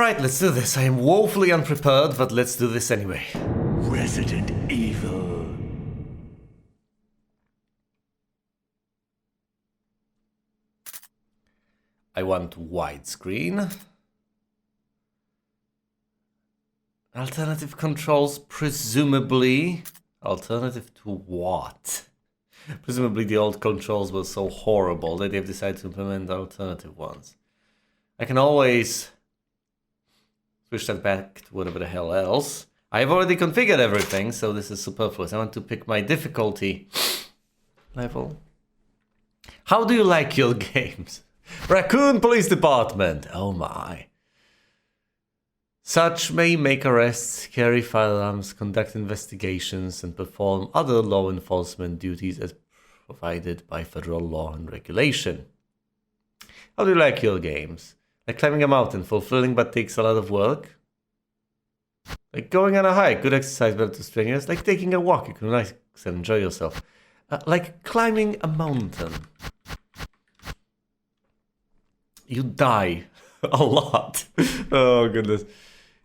Alright, let's do this. I am woefully unprepared, but let's do this anyway. Resident Evil. I want widescreen. Alternative controls, presumably. Alternative to what? Presumably the old controls were so horrible that they've decided to implement alternative ones. I can always switch that back to whatever the hell else. I've already configured everything, so this is superfluous. I want to pick my difficulty level. How do you like your games? Raccoon Police Department. Oh my. Such may make arrests, carry firearms, conduct investigations, and perform other law enforcement duties as provided by federal law and regulation. How do you like your games? Like climbing a mountain, fulfilling but takes a lot of work? Like going on a hike, good exercise, better to strenuous. Like taking a walk, you can relax and enjoy yourself. Like climbing a mountain. You die a lot. Oh goodness.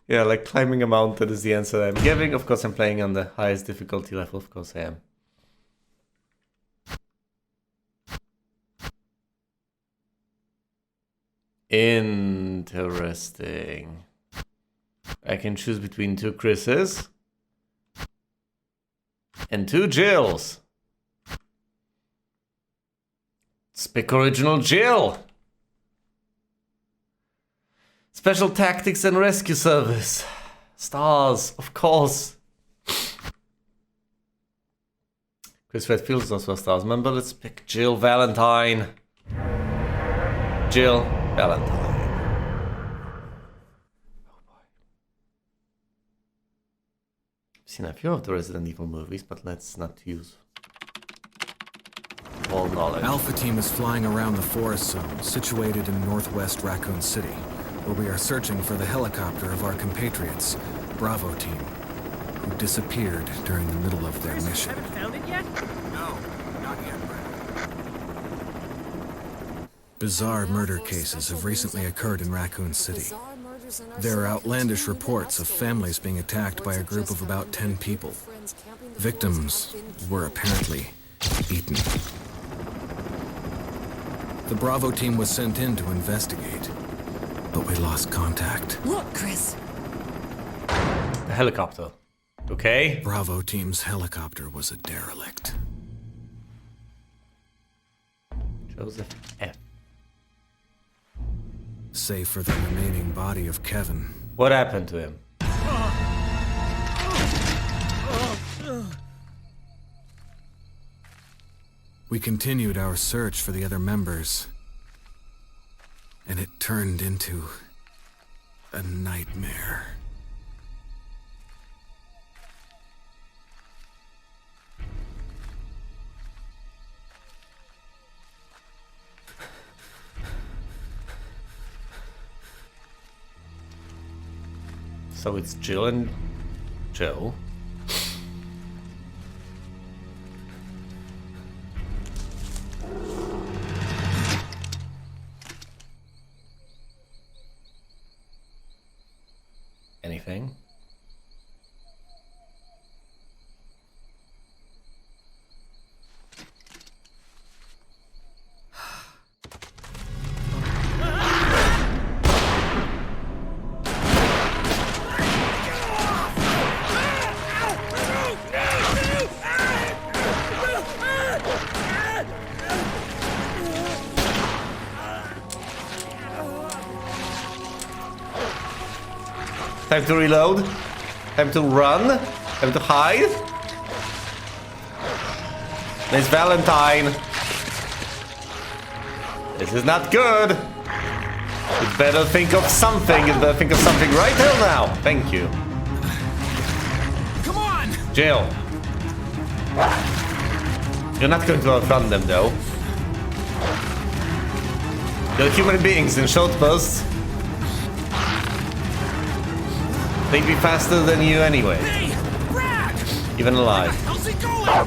Yeah, like climbing a mountain is the answer I'm giving. Of course I'm playing on the highest difficulty level, of course I am. Interesting. I can choose between 2 Chris's and 2 Jills. Let's pick original Jill. Special Tactics and Rescue Service. Stars, of course. Chris Redfield is also a Stars member. Let's pick Jill Valentine. Jill Valentine. Oh boy. I've seen a few of the Resident Evil movies, but let's not use all knowledge. Alpha Team is flying around the forest zone, situated in northwest Raccoon City, where we are searching for the helicopter of our compatriots, Bravo Team, who disappeared during the middle of their mission. Haven't found it yet? No, not yet, Brad. Bizarre murder cases have recently occurred in Raccoon City. There are outlandish reports of families being attacked by a group of about 10 people. Victims were apparently eaten. The Bravo Team was sent in to investigate, but we lost contact. Look, Chris. The helicopter. Okay. Bravo Team's helicopter was a derelict. Joseph F. Save for the remaining body of Kevin. What happened to him? We continued our search for the other members, and it turned into a nightmare. So it's Jill and Joe. Anything? Time to reload. Time to run. Time to hide. Miss Valentine. This is not good. You better think of something. You better think of something right here now. Thank you. Come on! Jill. You're not going to outrun them though. They're human beings in short bursts. They'd be faster than you anyway. Hey! Brad! Even alive. How's it going?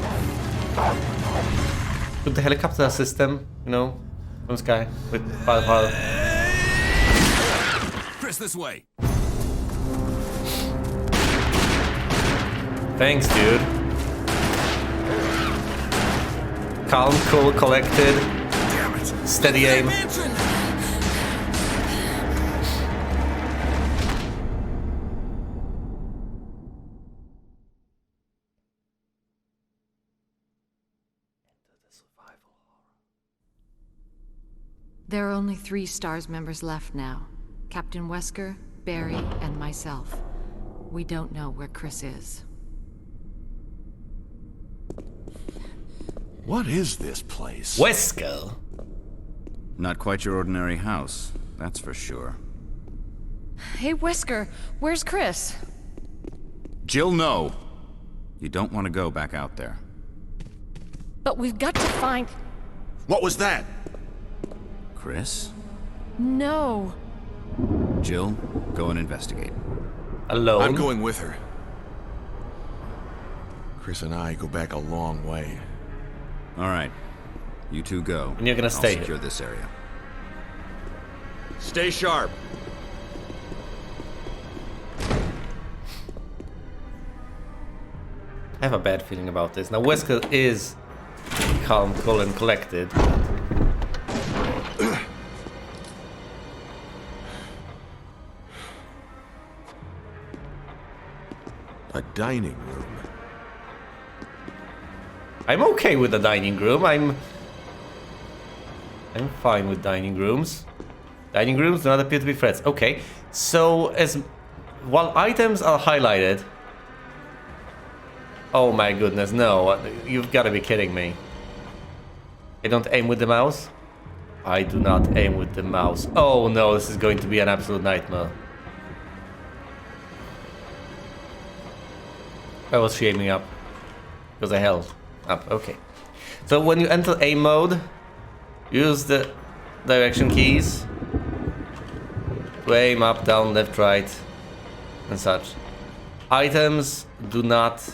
With the helicopter system, you know, from the sky with firepower. Chris, Chris, this way. Thanks, dude. Calm, cool, collected. Damn it. Steady aim. Mansion. There are only 3 STARS members left now. Captain Wesker, Barry, and myself. We don't know where Chris is. What is this place? Wesker. Not quite your ordinary house, that's for sure. Hey, Wesker, where's Chris? Jill, no. You don't want to go back out there. But we've got to find... What was that? Chris? No. Jill, go and investigate. Alone. I'm going with her. Chris and I go back a long way. All right. You two go. And you're gonna stay I'll secure here. this area. Stay sharp. I have a bad feeling about this. Now, Wesker is calm, cool, and collected. A dining room. I'm okay with the dining room. I'm fine with dining rooms. Dining rooms do not appear to be threats. Okay, so while items are highlighted. Oh my goodness, no! You've got to be kidding me. I don't aim with the mouse. I do not aim with the mouse. Oh no, this is going to be an absolute nightmare. Why was she aiming up? Because I held up, okay. So when you enter aim mode, use the direction keys to aim up, down, left, right, and such. Items do not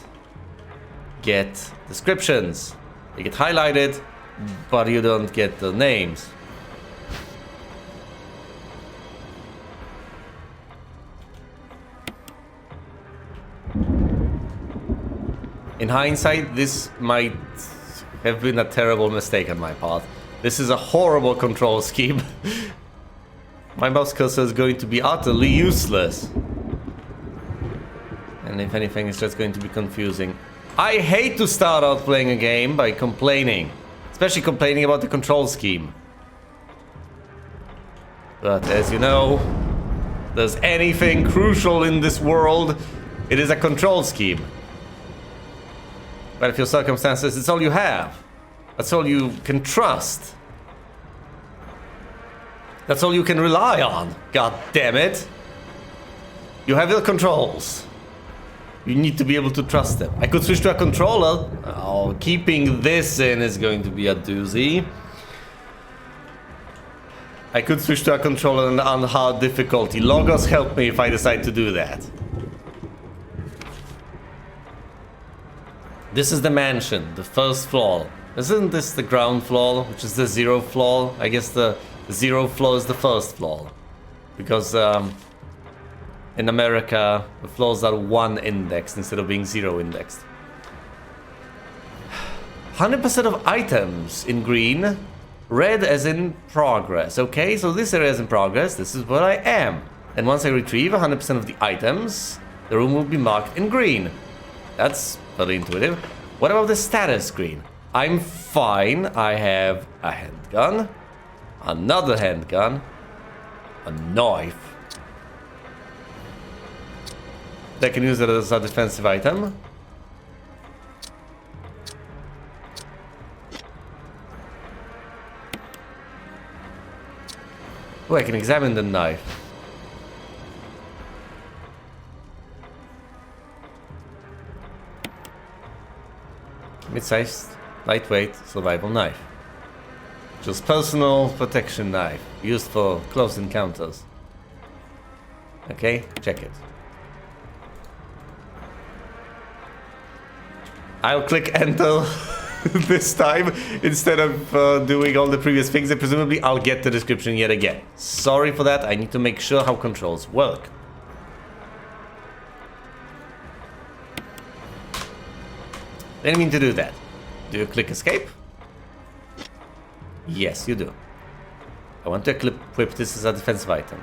get descriptions. They get highlighted, but you don't get the names. In hindsight, this might have been a terrible mistake on my part. This is a horrible control scheme. My mouse cursor is going to be utterly useless. And if anything, it's just going to be confusing. I hate to start out playing a game by complaining. Especially complaining about the control scheme. But as you know, there's anything crucial in this world, it is a control scheme. But if your circumstances, it's all you have. That's all you can trust. That's all you can rely on. God damn it. You have your controls. You need to be able to trust them. I could switch to a controller. Oh, keeping this in is going to be a doozy. I could switch to a controller on hard difficulty. Logos help me if I decide to do that. This is the mansion, the first floor. Isn't this the ground floor, which is the 0th floor? I guess the 0th floor is the first floor. Because in America, the floors are 1 indexed instead of being 0 indexed. 100% of items in green, red as in progress. Okay, so this area is in progress, this is where I am. And once I retrieve 100% of the items, the room will be marked in green. That's very intuitive. What about the status screen? I'm fine. I have a handgun, another handgun, a knife. I can use it as a defensive item. Oh, I can examine the knife. Mid-sized, lightweight, survival knife. Just personal protection knife, used for close encounters. Okay, check it. I'll click enter. this time instead of doing all the previous things, and presumably I'll get the description yet again. Sorry for that, I need to make sure how controls work. Didn't mean to do that. Do you click escape? Yes, you do. I want to equip this as a defensive item.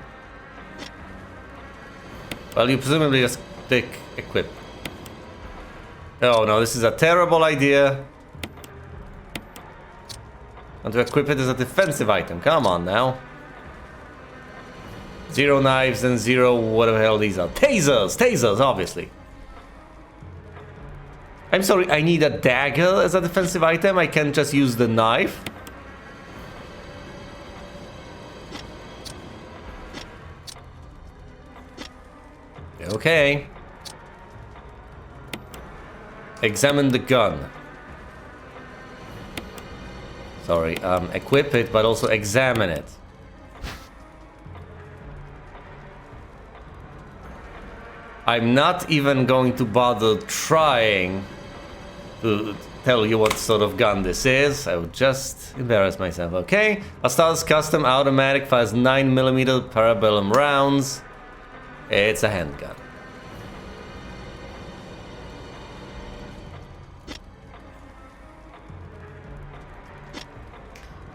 Well, you presumably just click equip. Oh no, this is a terrible idea. Want to equip it as a defensive item. Come on now. 0 knives and 0 whatever the hell these are. Tasers! Tasers, obviously. I'm sorry, I need a dagger as a defensive item. I can't just use the knife. Okay. Examine the gun. Sorry, equip it, but also examine it. I'm not even going to bother trying to tell you what sort of gun this is. I would just embarrass myself, okay? A STARS custom automatic fires 9mm parabellum rounds. It's a handgun.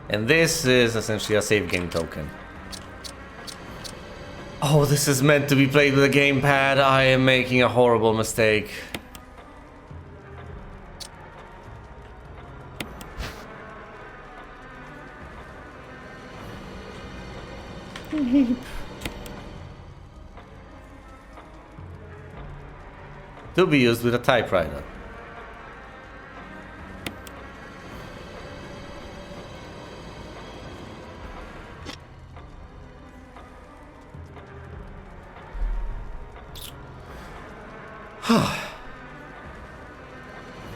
And this is essentially a save game token. Oh, this is meant to be played with a gamepad. I am making a horrible mistake. To be used with a typewriter.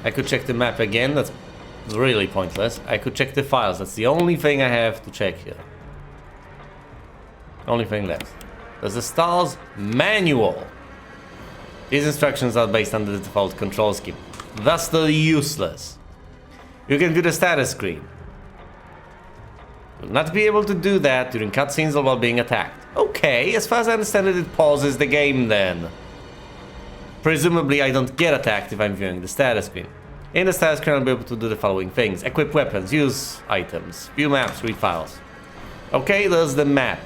I could check the map again, that's really pointless. I could check the files, that's the only thing I have to check here. Only thing left. There's the STARS manual. These instructions are based on the default control scheme, thus they're useless. You can view the status screen. You'll not be able to do that during cutscenes or while being attacked. Okay, as far as I understand it, it pauses the game then. Presumably I don't get attacked if I'm viewing the status screen. In the status screen I'll be able to do the following things. Equip weapons, use items, view maps, read files. Okay, there's the map.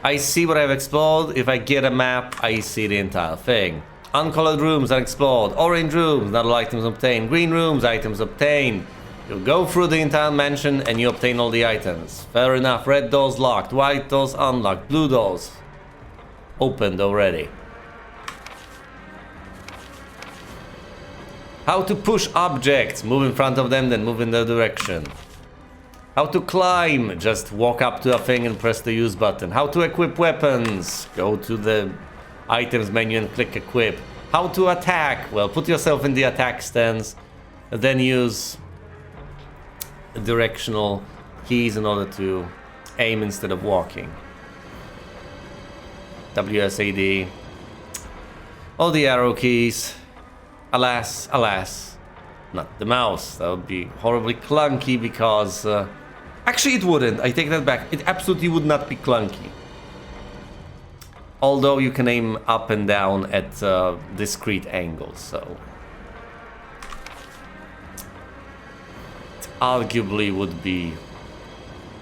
I see what I've explored. If I get a map, I see the entire thing. Uncolored rooms unexplored. Orange rooms, not all items obtained. Green rooms, items obtained. You go through the entire mansion and you obtain all the items. Fair enough. Red doors locked, white doors unlocked, blue doors opened already. How to push objects. Move in front of them, then move in their direction. How to climb. Just walk up to a thing and press the use button. How to equip weapons. Go to the items menu and click equip. How to attack. Well, put yourself in the attack stance. And then use directional keys in order to aim instead of walking. WSAD. All the arrow keys. Alas, alas, not the mouse. That would be horribly clunky because... actually, it wouldn't. I take that back. It absolutely would not be clunky. Although you can aim up and down at discrete angles, so... it arguably would be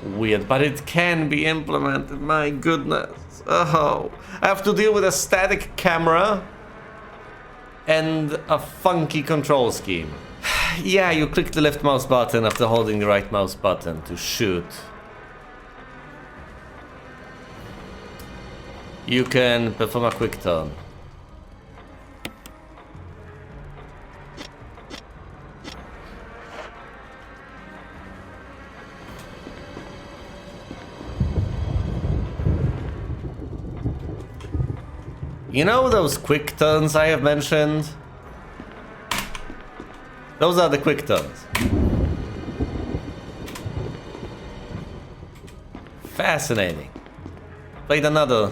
weird, but it can be implemented. My goodness. Oh, I have to deal with a static camera and a funky control scheme. Yeah, you click the left mouse button after holding the right mouse button to shoot. You can perform a quick turn. You know those quick turns I have mentioned? Those are the quick turns. Fascinating. Played another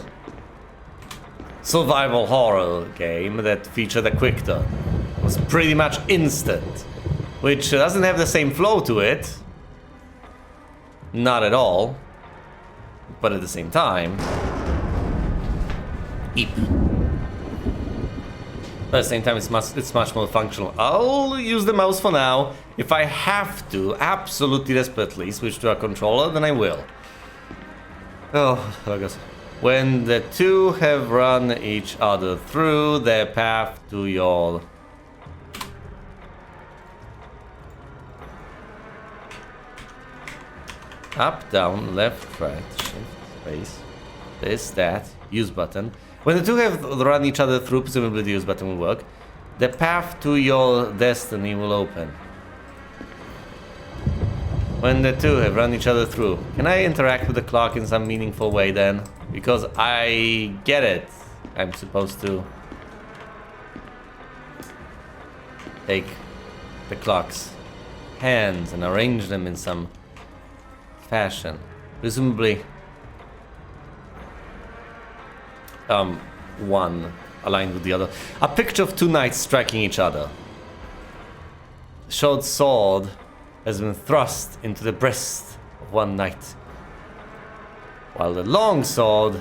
survival horror game that featured a quick turn. was pretty much instant, which doesn't have the same flow to it. Not at all. But at the same time... Eep. But at the same time, it's much more functional. I'll use the mouse for now. If I have to, absolutely desperately, switch to a controller, then I will. Oh, I guess. When the two have run each other through their path to your... Up, down, left, right, shift, space, this, that, use button. When the two have run each other through, presumably the use button will work, the path to your destiny will open. When the two have run each other through. Can I interact with the clock in some meaningful way then? Because I get it. I'm supposed to take the clock's hands and arrange them in some fashion. Presumably one aligned with the other. A picture of two knights striking each other. The short sword has been thrust into the breast of one knight, while the long sword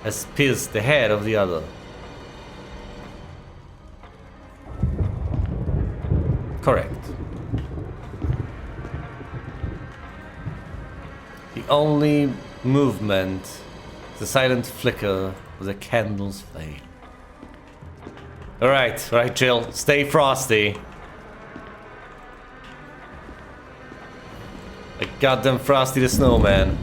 has pierced the head of the other. Correct. The only movement is the silent flicker of the candle's flame. Alright, right, Jill. Stay frosty. Like goddamn Frosty the Snowman.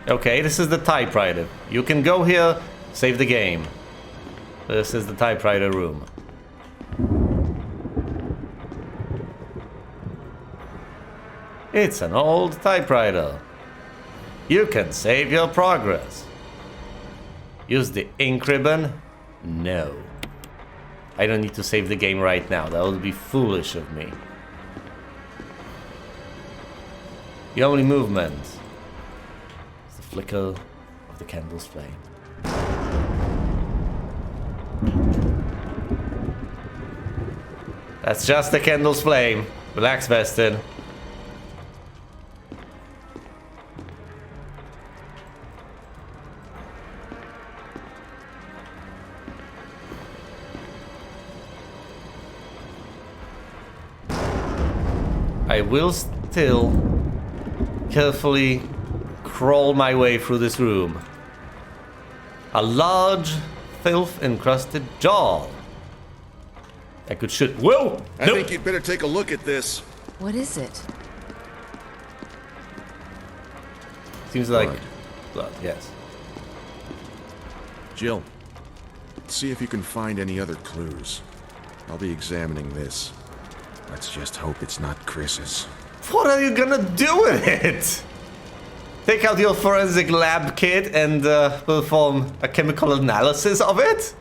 Okay, this is the typewriter. You can go here, save the game. This is the typewriter room. It's an old typewriter. You can save your progress. Use the ink ribbon? No. I don't need to save the game right now. That would be foolish of me. The only movement is the flicker of the candle's flame. That's just the candle's flame. Relax, Vestin. I will still carefully crawl my way through this room. A large, filth-encrusted jar. I could shoot. Whoa! I think you'd better take a look at this. What is it? Seems like blood, yes. Jill, see if you can find any other clues. I'll be examining this. Let's just hope it's not Chris's. What are you gonna do with it? Take out your forensic lab kit and perform a chemical analysis of it?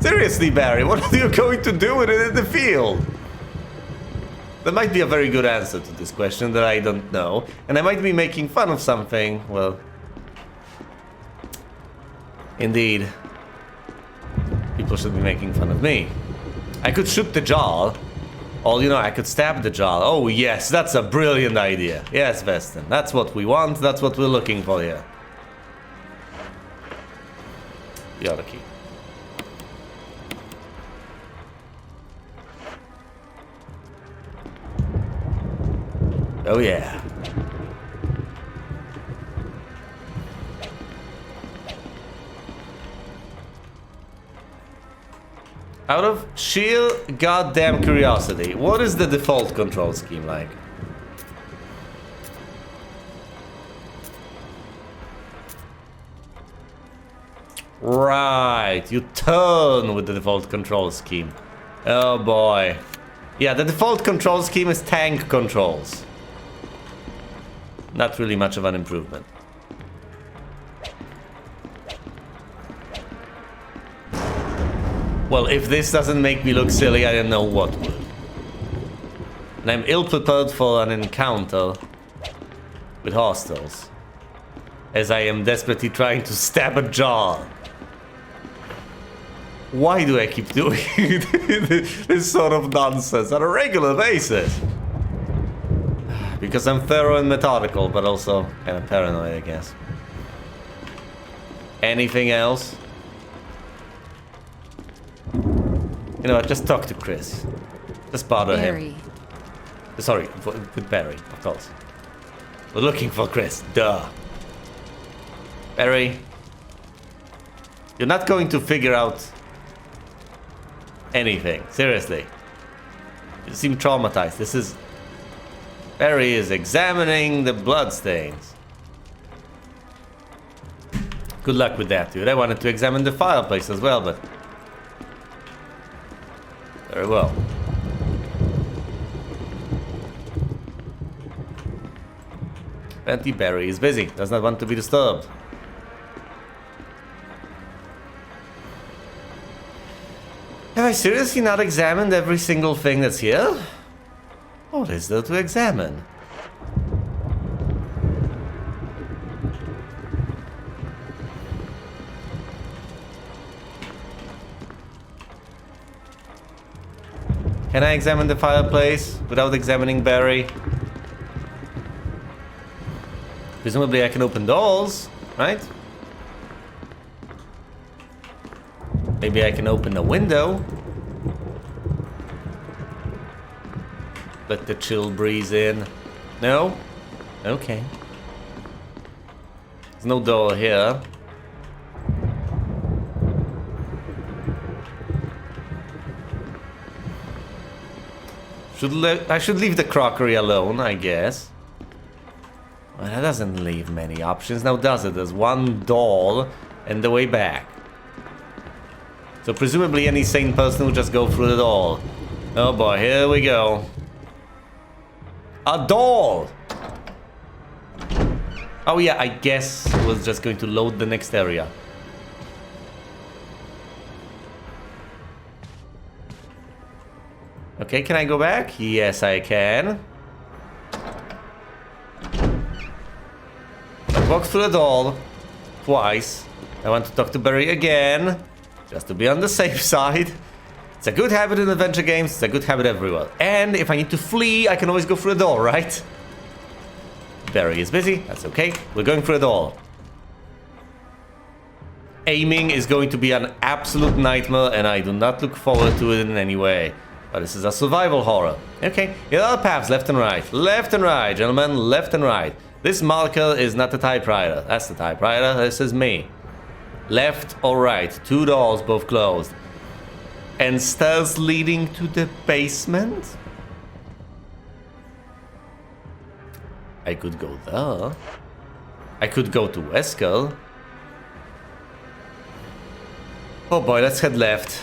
Seriously, Barry, what are you going to do with it in the field? There might be a very good answer to this question that I don't know, and I might be making fun of something, well... Indeed. People should be making fun of me. I could shoot the jar, or, you know, I could stab the jar. Oh, yes, that's a brilliant idea. Yes, Vestin, that's what we want, that's what we're looking for here. The other key. Oh yeah. Out of sheer goddamn curiosity, what is the default control scheme like? Right, you turn with the default control scheme. Oh boy. Yeah, the default control scheme is tank controls. Not really much of an improvement. Well, if this doesn't make me look silly, I don't know what would. And I'm ill-prepared for an encounter with hostiles. as I am desperately trying to stab a jaw. Why do I keep doing this sort of nonsense on a regular basis? Because I'm thorough and methodical, but also kind of paranoid, I guess. Anything else? You know what, just talk to Chris. Just bother him. Sorry, with Barry, of course. We're looking for Chris, duh. Barry, you're not going to figure out anything, seriously. You seem traumatized. This is... Barry is examining the bloodstains. Good luck with that, dude. I wanted to examine the fireplace as well, but... Very well. Apparently Barry is busy. Does not want to be disturbed. Have I seriously not examined every single thing that's here? What is there to examine? Can I examine the fireplace without examining Barry? Presumably I can open doors, right? Maybe I can open a window. Let the chill breeze in. No? Okay. There's no door here. I should leave the crockery alone, I guess. Well, that doesn't leave many options now, does it? There's one door and the way back. So presumably any sane person will just go through the door. Oh boy, here we go. A door! Oh yeah, I guess it was just going to load the next area. Okay, can I go back? Yes, I can. I walked through the door twice. I want to talk to Barry again, just to be on the safe side. It's a good habit in adventure games, it's a good habit everywhere. And if I need to flee, I can always go through the door, right? Barry is busy, that's okay. We're going through the door. Aiming is going to be an absolute nightmare, and I do not look forward to it in any way. But this is a survival horror. Okay, here are paths left and right. Left and right, gentlemen, left and right. This marker is not the typewriter. That's the typewriter, this is me. Left or right, two doors, both closed. And stairs leading to the basement? I could go there. I could go to Wesker. Oh boy, let's head left.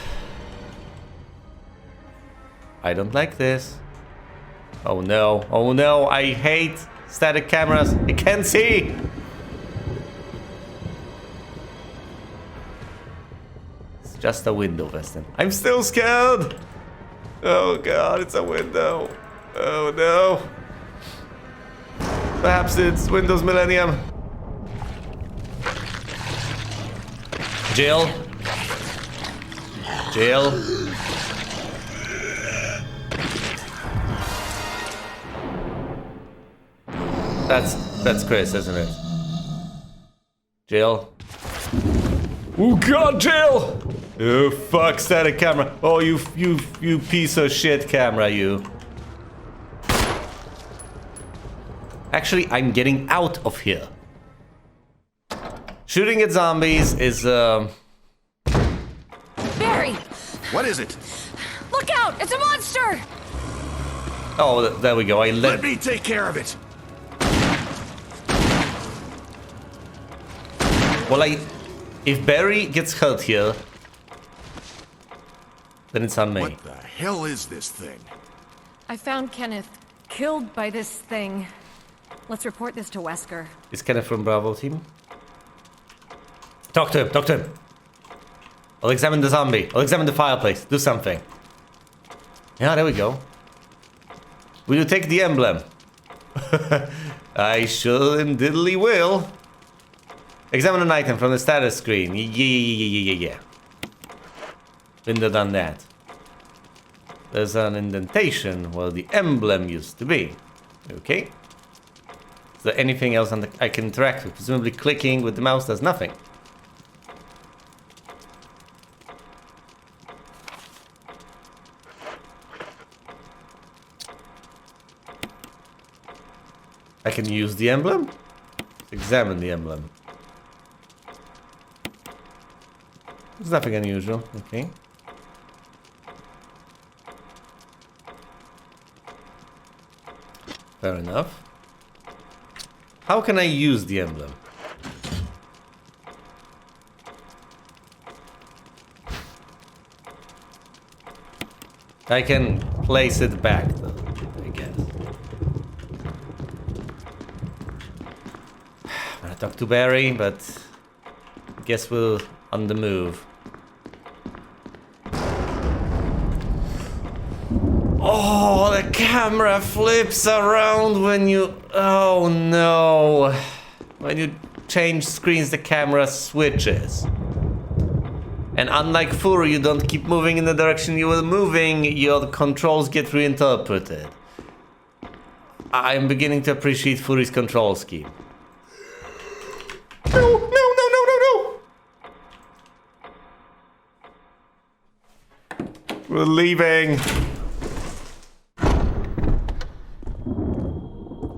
I don't like this. Oh no, I hate static cameras. I can't see. It's just a window, Weston. I'm still scared. Oh god, it's a window. Oh no. Perhaps it's Windows Millennium. Jill. Jill. That's Chris, isn't it? Jill. Oh god, Jill! Oh fuck, static camera. Oh, you piece of shit camera, you. Actually, I'm getting out of here. Shooting at zombies is Barry! What is it? Look out! It's a monster! Oh, there we go. Let me take care of it. Well, if Barry gets hurt here, then it's on me. What the hell is this thing? I found Kenneth killed by this thing. Let's report this to Wesker. Is Kenneth from Bravo team? Talk to him. I'll examine the zombie. I'll examine the fireplace. Do something. Yeah, there we go. Will you take the emblem? I sure and diddly will. Examine an item from the status screen. Yeah. Been done that. There's an indentation where the emblem used to be. Okay. Is there anything else I can interact with? Presumably clicking with the mouse does nothing. I can use the emblem? Examine the emblem. There's nothing unusual. Okay. Fair enough. How can I use the emblem? I can place it back though, I guess. I'm gonna talk to Barry, but I guess we're on the move. Oh, the camera flips around when you... Oh no. When you change screens, the camera switches. And unlike Fury, you don't keep moving in the direction you were moving, your controls get reinterpreted. I'm beginning to appreciate Fury's control scheme. No. We're leaving.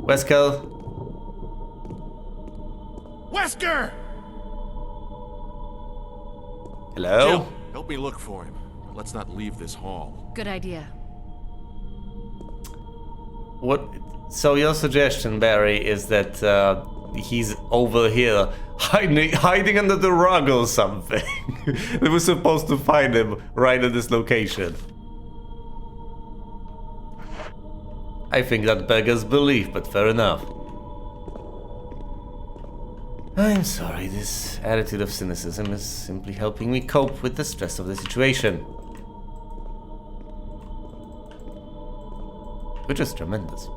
Wesker. Wesker! Hello? Jill, help me look for him. Let's not leave this hall. Good idea. What? So your suggestion, Barry, is that he's over here hiding under the rug or something. They were supposed to find him right at this location. I think that beggars belief, but fair enough. I'm sorry, this attitude of cynicism is simply helping me cope with the stress of the situation. Which is tremendous.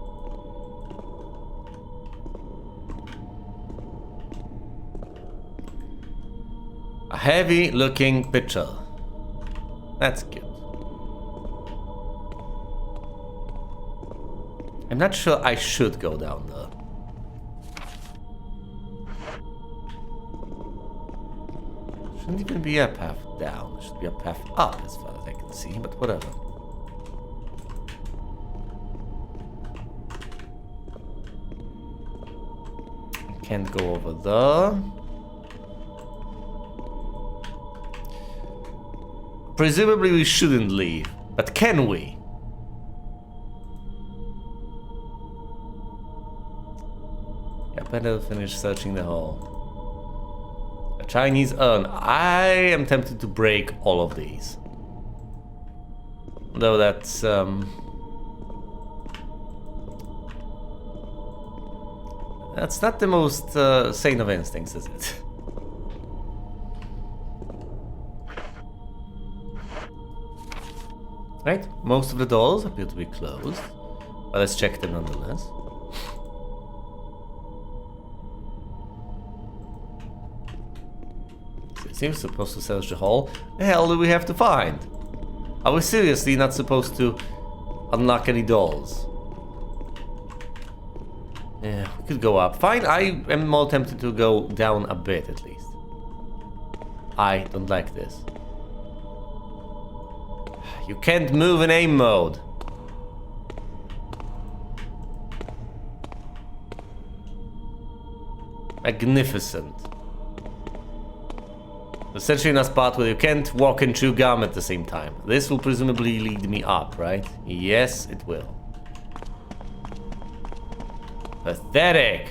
A heavy-looking picture. That's good. I'm not sure I should go down there. Shouldn't even be a path down. There should be a path up as far as I can see, but whatever. Can't go over there. Presumably we shouldn't leave, but can we? Yeah, better finish searching the hall. A Chinese urn. I am tempted to break all of these. Though that's not the most sane of instincts, is it? Right, most of the doors appear to be closed, but let's check them nonetheless. So it seems supposed to search the hall. The hell do we have to find? Are we seriously not supposed to unlock any doors? Yeah, we could go up. Fine, I am more tempted to go down a bit at least. I don't like this. You can't move in aim mode. Magnificent. Essentially in a spot where you can't walk and chew gum at the same time. This will presumably lead me up, right? Yes, it will. Pathetic.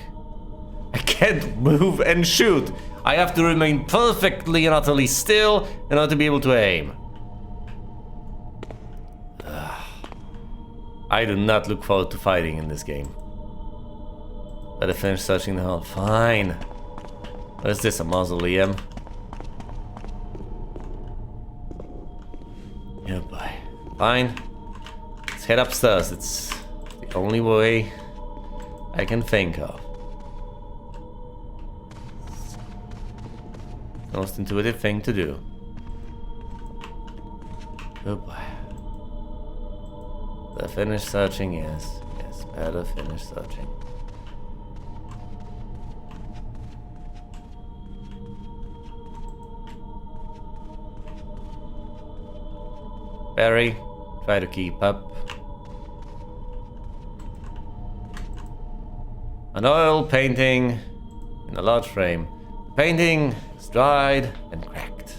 I can't move and shoot. I have to remain perfectly and utterly still in order to be able to aim. I do not look forward to fighting in this game. Better finish searching the hall. Fine. What is this, a mausoleum? Yeah, boy. Fine. Let's head upstairs. It's the only way I can think of. Most intuitive thing to do. Oh boy. Better finish searching, yes. Yes, better finish searching. Barry, try to keep up. An oil painting in a large frame. The painting is dried and cracked.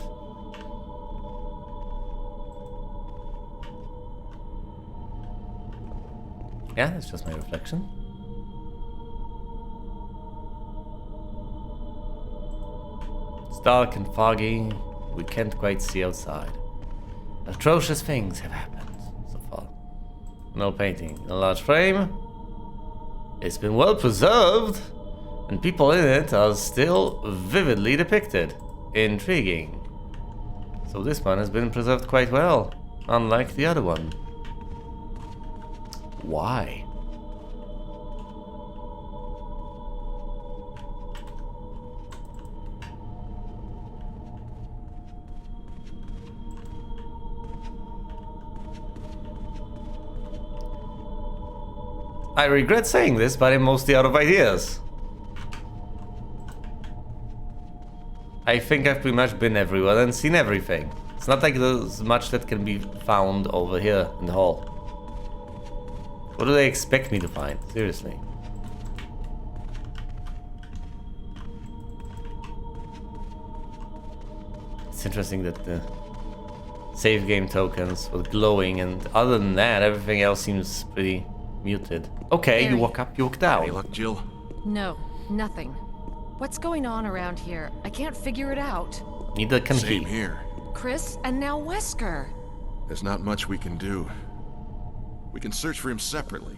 Yeah, that's just my reflection. It's dark and foggy. We can't quite see outside. Atrocious things have happened so far. No painting in a large frame. It's been well preserved, and people in it are still vividly depicted. Intriguing. So this one has been preserved quite well, unlike the other one. Why? I regret saying this, but I'm mostly out of ideas. I think I've pretty much been everywhere and seen everything. It's not like there's much that can be found over here in the hall. What do they expect me to find? Seriously. It's interesting that the save game tokens were glowing, and other than that, everything else seems pretty muted. Okay, Barry. you walk up, you walk down. Any luck, Jill? No, nothing. What's going on around here? I can't figure it out. Neither can Same he. here. Chris and now Wesker. There's not much we can do. We can search for him separately.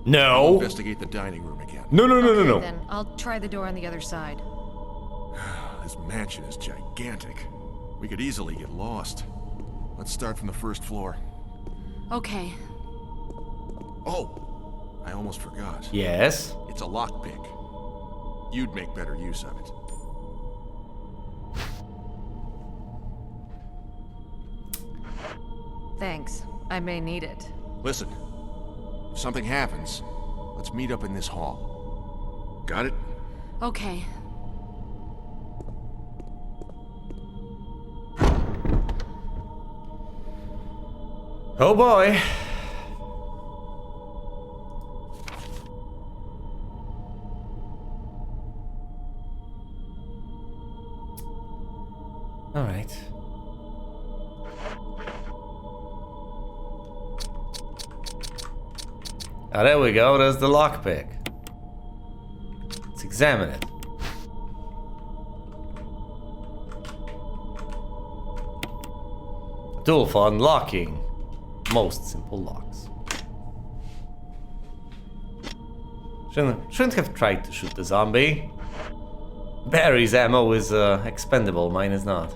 No. Investigate the dining room again. No, no, no, no, Okay, no. then I'll try the door on the other side. This mansion is gigantic. We could easily get lost. Let's start from the first floor. Okay. Oh, I almost forgot. Yes. It's a lockpick. You'd make better use of it. Thanks. I may need it. Listen, if something happens, let's meet up in this hall. Got it? Okay. Oh boy. All right. Ah, there we go. There's the lockpick. Let's examine it. A tool for unlocking most simple locks. Shouldn't have tried to shoot the zombie. Barry's ammo is expendable, mine is not.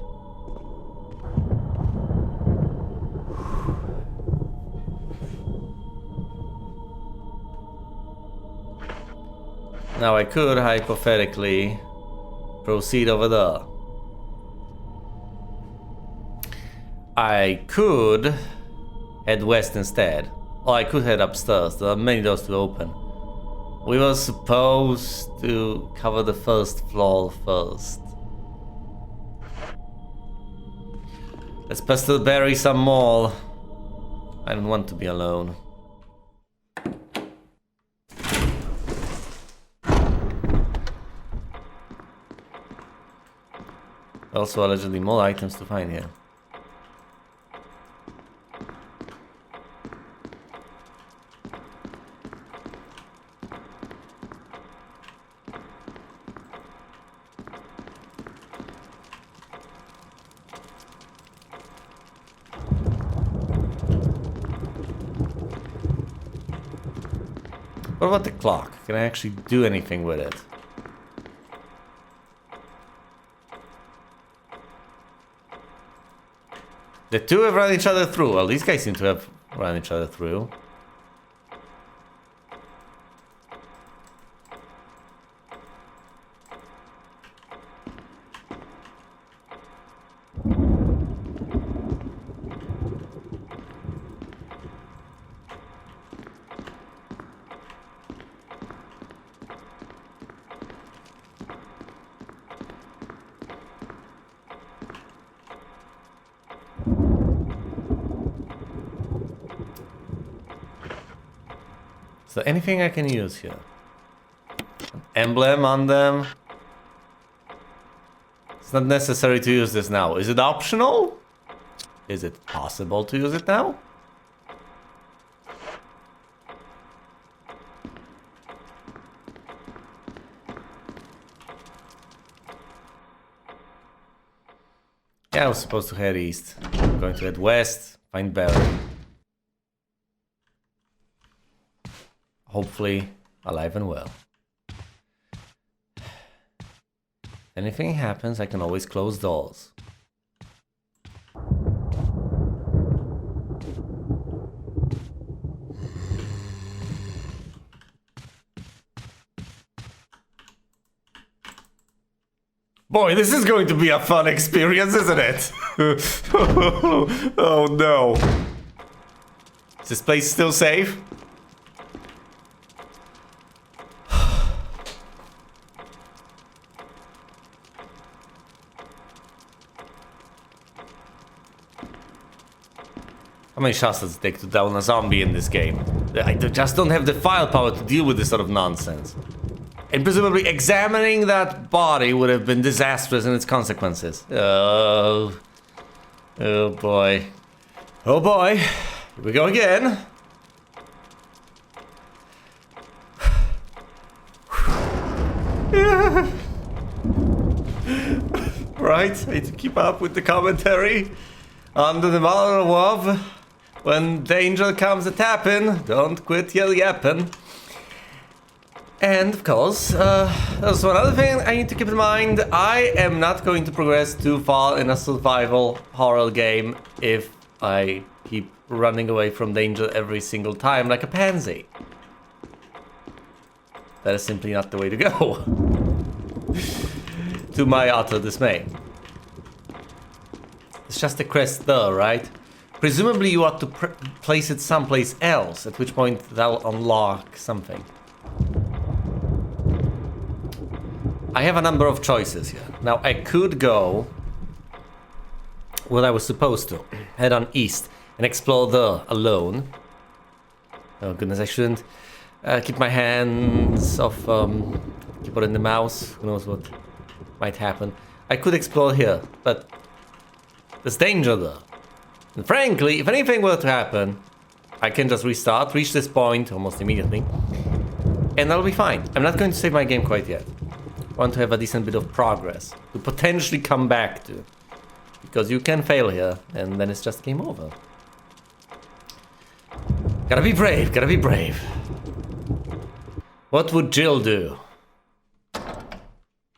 Now I could hypothetically proceed over there. I could head west instead. Or I could head upstairs. There are many doors to open. We were supposed to cover the first floor first. Let's pester Barry some more. I don't want to be alone. Also, allegedly more items to find here. What about the clock? Can I actually do anything with it? The two have run each other through. Well, these guys seem to have run each other through. Is there anything I can use here? An emblem on them? It's not necessary to use this now. Is it optional? Is it possible to use it now? Yeah, I was supposed to head east. I'm going to head west, find Barry. Hopefully, alive and well. Anything happens, I can always close doors. Boy, this is going to be a fun experience, isn't it? Oh no. Is this place still safe? How many shots does it take to down a zombie in this game? I just don't have the firepower to deal with this sort of nonsense. And presumably examining that body would have been disastrous in its consequences. Oh boy. Oh boy. Here we go again. Right, I need to keep up with the commentary. Under the motto of, when danger comes a tapping, don't quit your yapping. And of course, there's one other thing I need to keep in mind. I am not going to progress too far in a survival horror game if I keep running away from danger every single time like a pansy. That is simply not the way to go. To my utter dismay. It's just a crest there, right? Presumably you ought to place it someplace else, at which point that'll unlock something. I have a number of choices here. Now, I could go what I was supposed to. Head on east and explore there alone. Oh goodness, I shouldn't keep my hands off keyboard and the mouse. Who knows what might happen. I could explore here, but there's danger there. And frankly, if anything were to happen, I can just restart, reach this point almost immediately, and that'll be fine. I'm not going to save my game quite yet. I want to have a decent bit of progress to potentially come back to. Because you can fail here, and then it's just game over. Gotta be brave, gotta be brave. What would Jill do?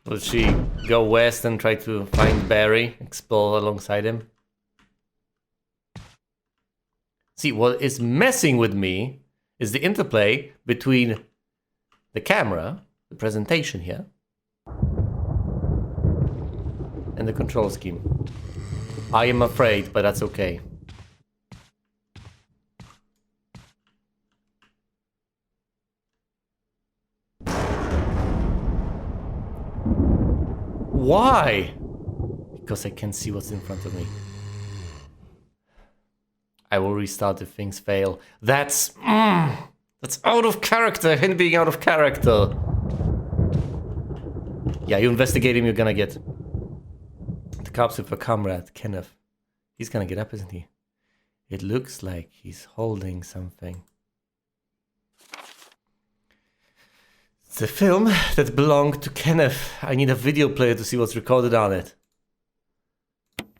Would she go west and try to find Barry, explore alongside him? See, what is messing with me is the interplay between the camera, the presentation here, and the control scheme. I am afraid, but that's okay. Why? Because I can see what's in front of me. I will restart if things fail. That's out of character, him being out of character. Yeah, you investigate him, you're gonna get the cops with a comrade, Kenneth. He's gonna get up, isn't he? It looks like he's holding something. It's a film that belonged to Kenneth. I need a video player to see what's recorded on it.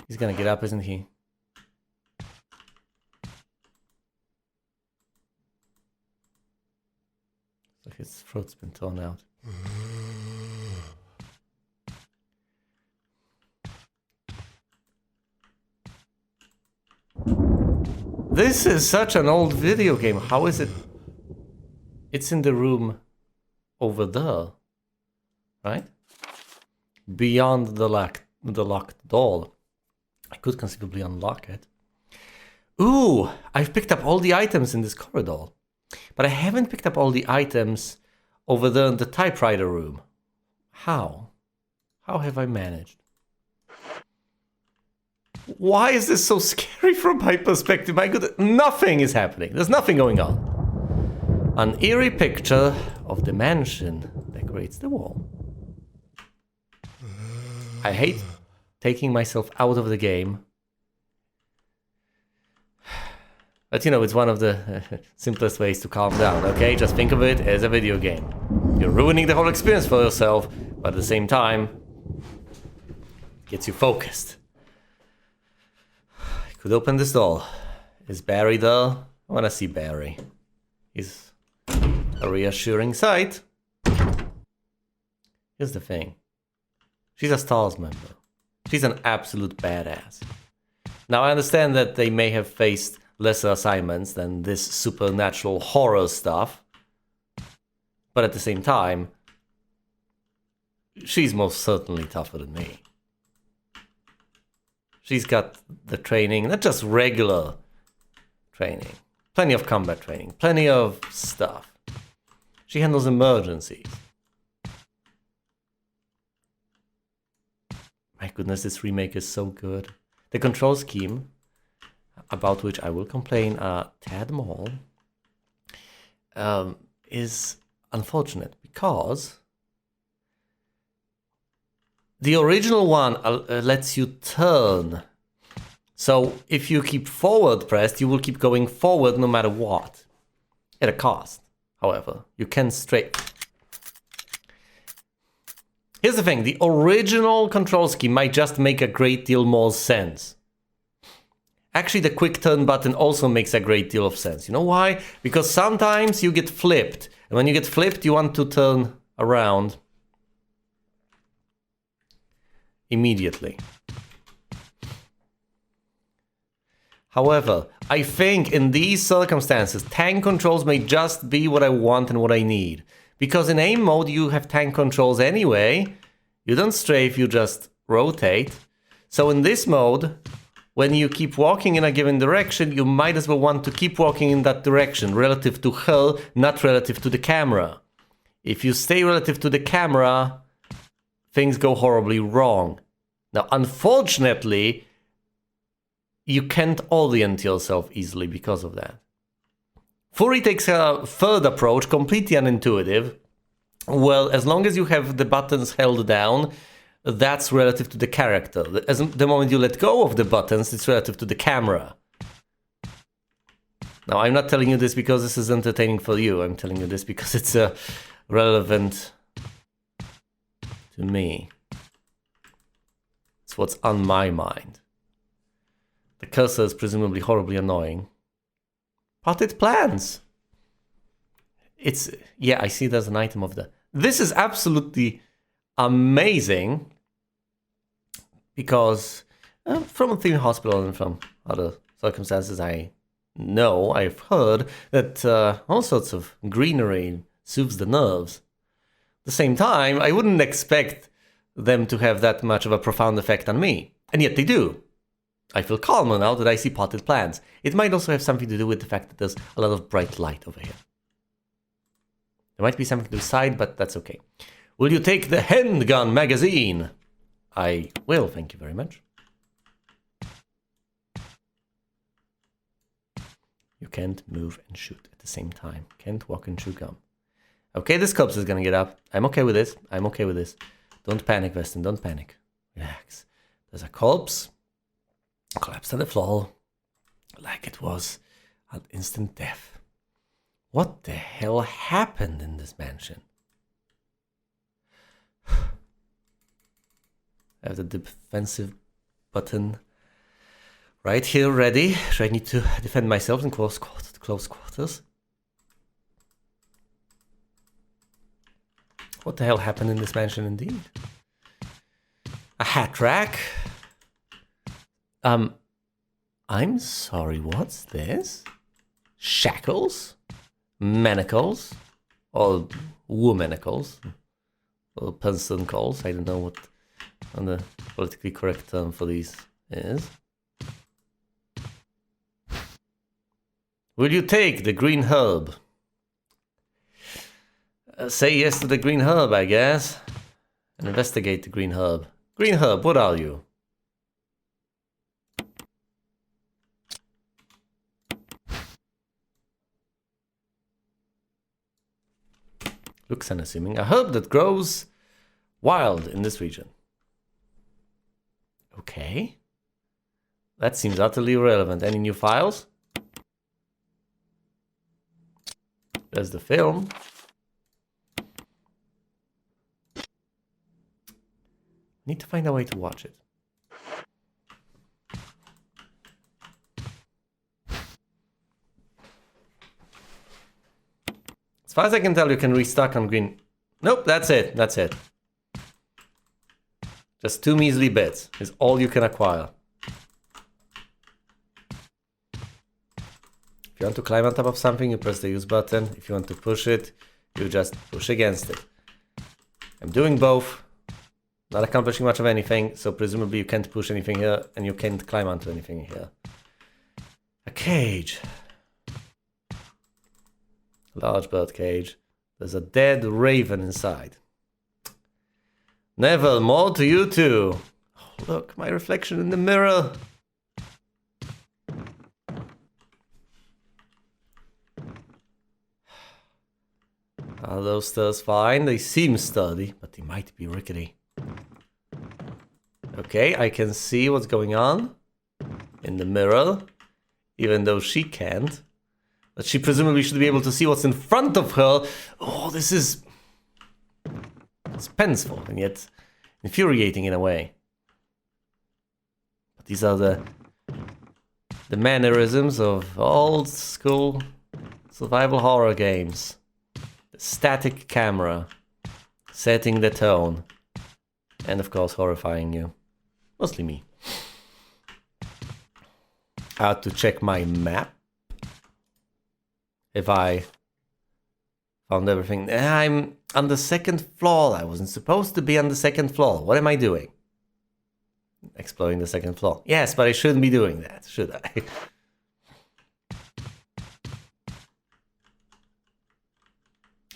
He's gonna get up, isn't he? So his throat's been torn out. This is such an old video game. How is it? It's in the room over there, right? Beyond the locked door. I could conceivably unlock it. Ooh, I've picked up all the items in this corridor. But I haven't picked up all the items over there in the typewriter room. How? How have I managed? Why is this so scary from my perspective? My goodness, nothing is happening. There's nothing going on. An eerie picture of the mansion decorates the wall. I hate taking myself out of the game. But you know, it's one of the simplest ways to calm down, okay? Just think of it as a video game. You're ruining the whole experience for yourself, but at the same time, it gets you focused. I could open this door. Is Barry there? I wanna see Barry. He's a reassuring sight. Here's the thing. She's a STARS member. She's an absolute badass. Now I understand that they may have faced lesser assignments than this supernatural horror stuff. But at the same time, she's most certainly tougher than me. She's got the training, not just regular training. Plenty of combat training, plenty of stuff. She handles emergencies. My goodness, this remake is so good. The control scheme, about which I will complain a tad more, is unfortunate because the original one lets you turn. So if you keep forward pressed, you will keep going forward no matter what. At a cost, however. You can straight. Here's the thing, the original control scheme might just make a great deal more sense. Actually, the quick turn button also makes a great deal of sense. You know why? Because sometimes you get flipped. And when you get flipped, you want to turn around immediately. However, I think in these circumstances, tank controls may just be what I want and what I need. Because in aim mode, you have tank controls anyway. You don't strafe, you just rotate. So in this mode, when you keep walking in a given direction, you might as well want to keep walking in that direction, relative to her, not relative to the camera. If you stay relative to the camera, things go horribly wrong. Now, unfortunately, you can't orient yourself easily because of that. Fury takes a third approach, completely unintuitive. Well, as long as you have the buttons held down, that's relative to the character. As the moment you let go of the buttons, it's relative to the camera. Now, I'm not telling you this because this is entertaining for you. I'm telling you this because it's relevant to me. It's what's on my mind. The cursor is presumably horribly annoying. Potted plants. It's, yeah, I see there's an item of the... This is absolutely amazing because from a theme hospital and from other circumstances I know, I've heard that all sorts of greenery soothes the nerves. At the same time, I wouldn't expect them to have that much of a profound effect on me. And yet they do. I feel calmer now that I see potted plants. It might also have something to do with the fact that there's a lot of bright light over here. There might be something to the side, but that's okay. Will you take the handgun magazine? I will, thank you very much. You can't move and shoot at the same time. Can't walk and chew gum. Okay, this corpse is gonna get up. I'm okay with this. I'm okay with this. Don't panic, Weston. Don't panic. Relax. There's a corpse. Collapsed on the floor. Like it was an instant death. What the hell happened in this mansion? I have the defensive button right here ready. I need to defend myself in close quarters. What the hell happened in this mansion indeed? A hat rack. I'm sorry, what's this? Shackles? Manacles? Or womanacles? Or person calls? I don't know what the politically correct term for these is. Will you take the green herb? Say yes to the green herb, I guess. And investigate the green herb. Green herb, what are you? Looks unassuming. A herb that grows wild in this region. Okay. That seems utterly irrelevant. Any new files? There's the film. Need to find a way to watch it. As far as I can tell, you can restock on green. Nope, that's it. That's it. Just 2 measly bits is all you can acquire. If you want to climb on top of something, you press the use button. If you want to push it, you just push against it. I'm doing both. Not accomplishing much of anything, so presumably you can't push anything here, and you can't climb onto anything here. A cage. Large bird cage. There's a dead raven inside. Neville, more to you too. Oh, look, my reflection in the mirror. Are those stairs fine? They seem sturdy, but they might be rickety. Okay, I can see what's going on in the mirror, even though she can't. But she presumably should be able to see what's in front of her. Oh, this is suspenseful and yet infuriating in a way. But these are the mannerisms of old school survival horror games. The static camera, setting the tone, and of course horrifying you. Mostly me. I had to check my map. If I found everything. I'm on the 2nd floor. I wasn't supposed to be on the 2nd floor. What am I doing? Exploring the 2nd floor. Yes, but I shouldn't be doing that, should I?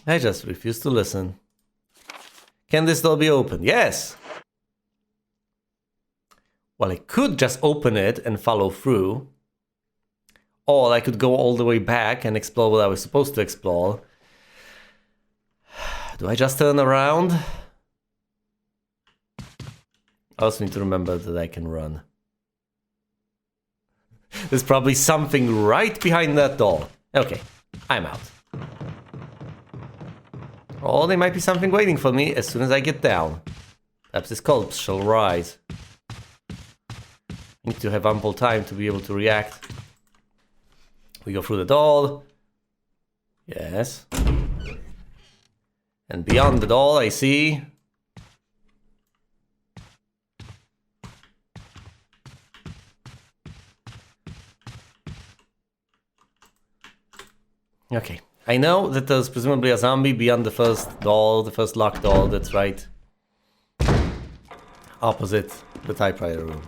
I just refuse to listen. Can this door be opened? Yes! Well, I could just open it and follow through. Or I could go all the way back and explore what I was supposed to explore. Do I just turn around? I also need to remember that I can run. There's probably something right behind that door. Okay, I'm out. Or there might be something waiting for me as soon as I get down. Perhaps this corpse shall rise. Need to have ample time to be able to react. We go through the door. Yes. And beyond the door, I see... Okay. I know that there's presumably a zombie beyond the first door, the first locked door that's right opposite the typewriter room.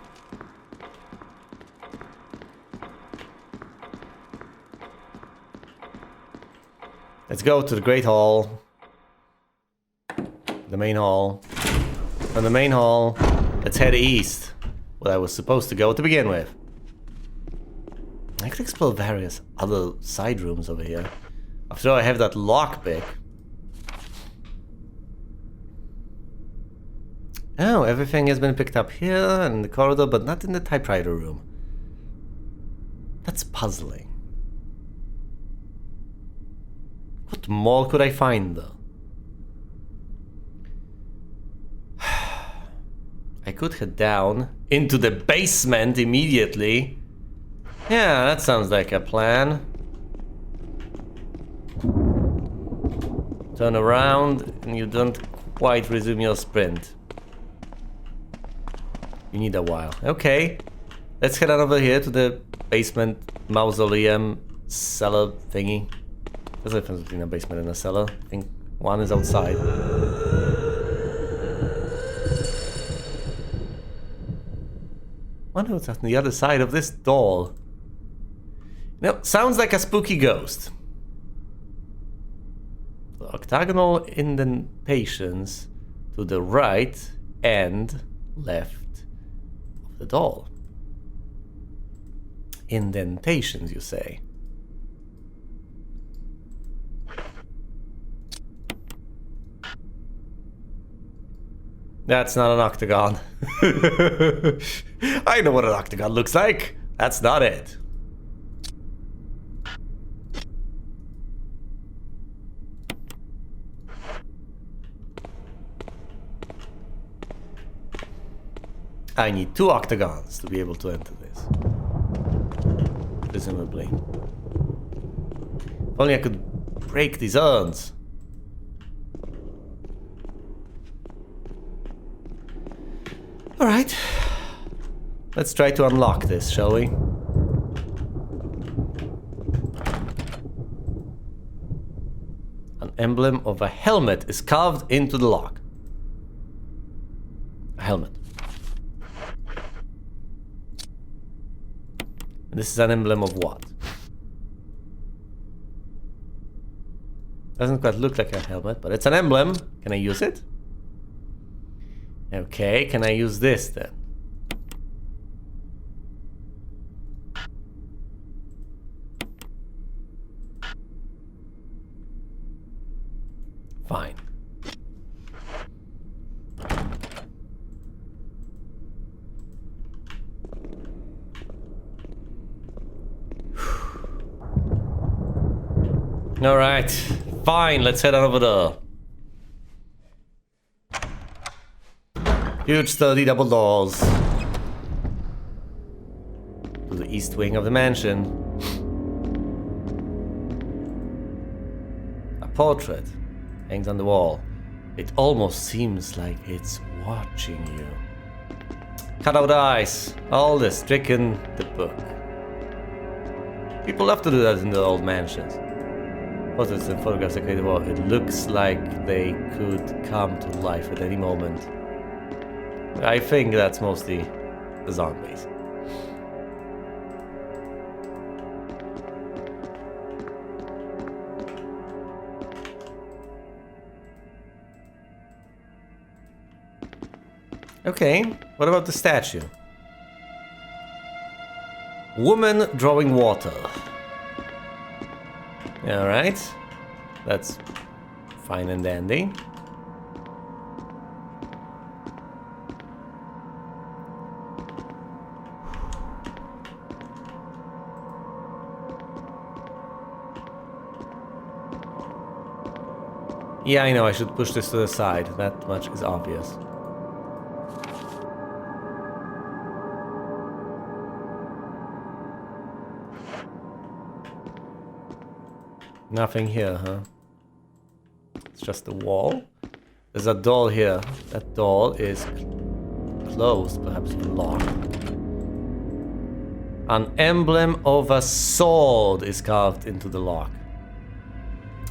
Let's go to the Great Hall. The main hall. From the main hall, let's head east. Where I was supposed to go to begin with. I could explore various other side rooms over here. After all, I have that lockpick. Oh, everything has been picked up here and in the corridor, but not in the typewriter room. That's puzzling. What more could I find, though? I could head down into the basement immediately. Yeah, that sounds like a plan. Turn around and you don't quite resume your sprint. You need a while. Okay. Let's head on over here to the basement mausoleum cellar thingy. There's a difference between a basement and a cellar. I think one is outside. Wonder what's on the other side of this door. No, sounds like a spooky ghost. The octagonal indentations to the right and left of the door. Indentations, you say? That's not an octagon. I know what an octagon looks like. That's not it. I need 2 octagons to be able to enter this. Presumably. If only I could break these urns. Alright. Let's try to unlock this, shall we? An emblem of a helmet is carved into the lock. A helmet. And this is an emblem of what? Doesn't quite look like a helmet, but it's an emblem. Can I use it? Okay, can I use this then? Fine. All right, fine, let's head on over there. Huge sturdy double doors. To the east wing of the mansion. A portrait hangs on the wall. It almost seems like it's watching you. Cut out eyes. All this stricken the book. People love to do that in the old mansions. Portraits and photographs are created. Well, it looks like they could come to life at any moment. I think that's mostly the zombies. Okay, what about the statue? Woman drawing water. Alright, that's fine and dandy. Yeah, I know, I should push this to the side. That much is obvious. Nothing here, huh? It's just a wall. There's a door here. That door is closed, perhaps even locked. An emblem of a sword is carved into the lock.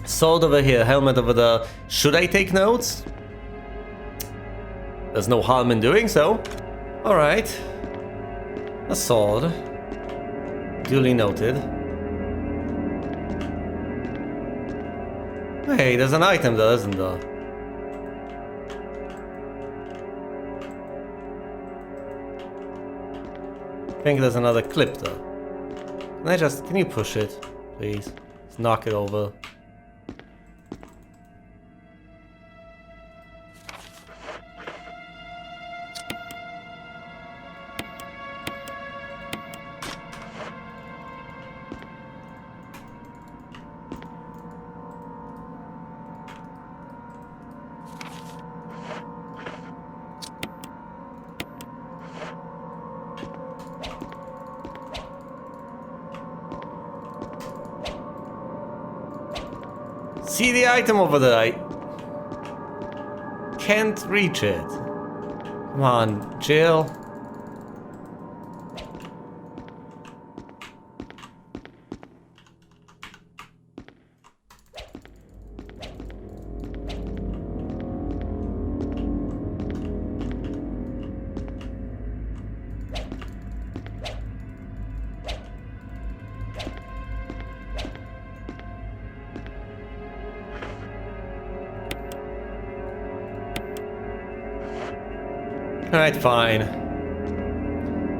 Sword over here, helmet over there. Should I take notes? There's no harm in doing so. Alright. A sword. Duly noted. Hey, there's an item there, isn't there? I think there's another clip there. Can you push it, please? Just knock it over. See the item over there? I can't reach it. Come on, Jill. Alright, fine.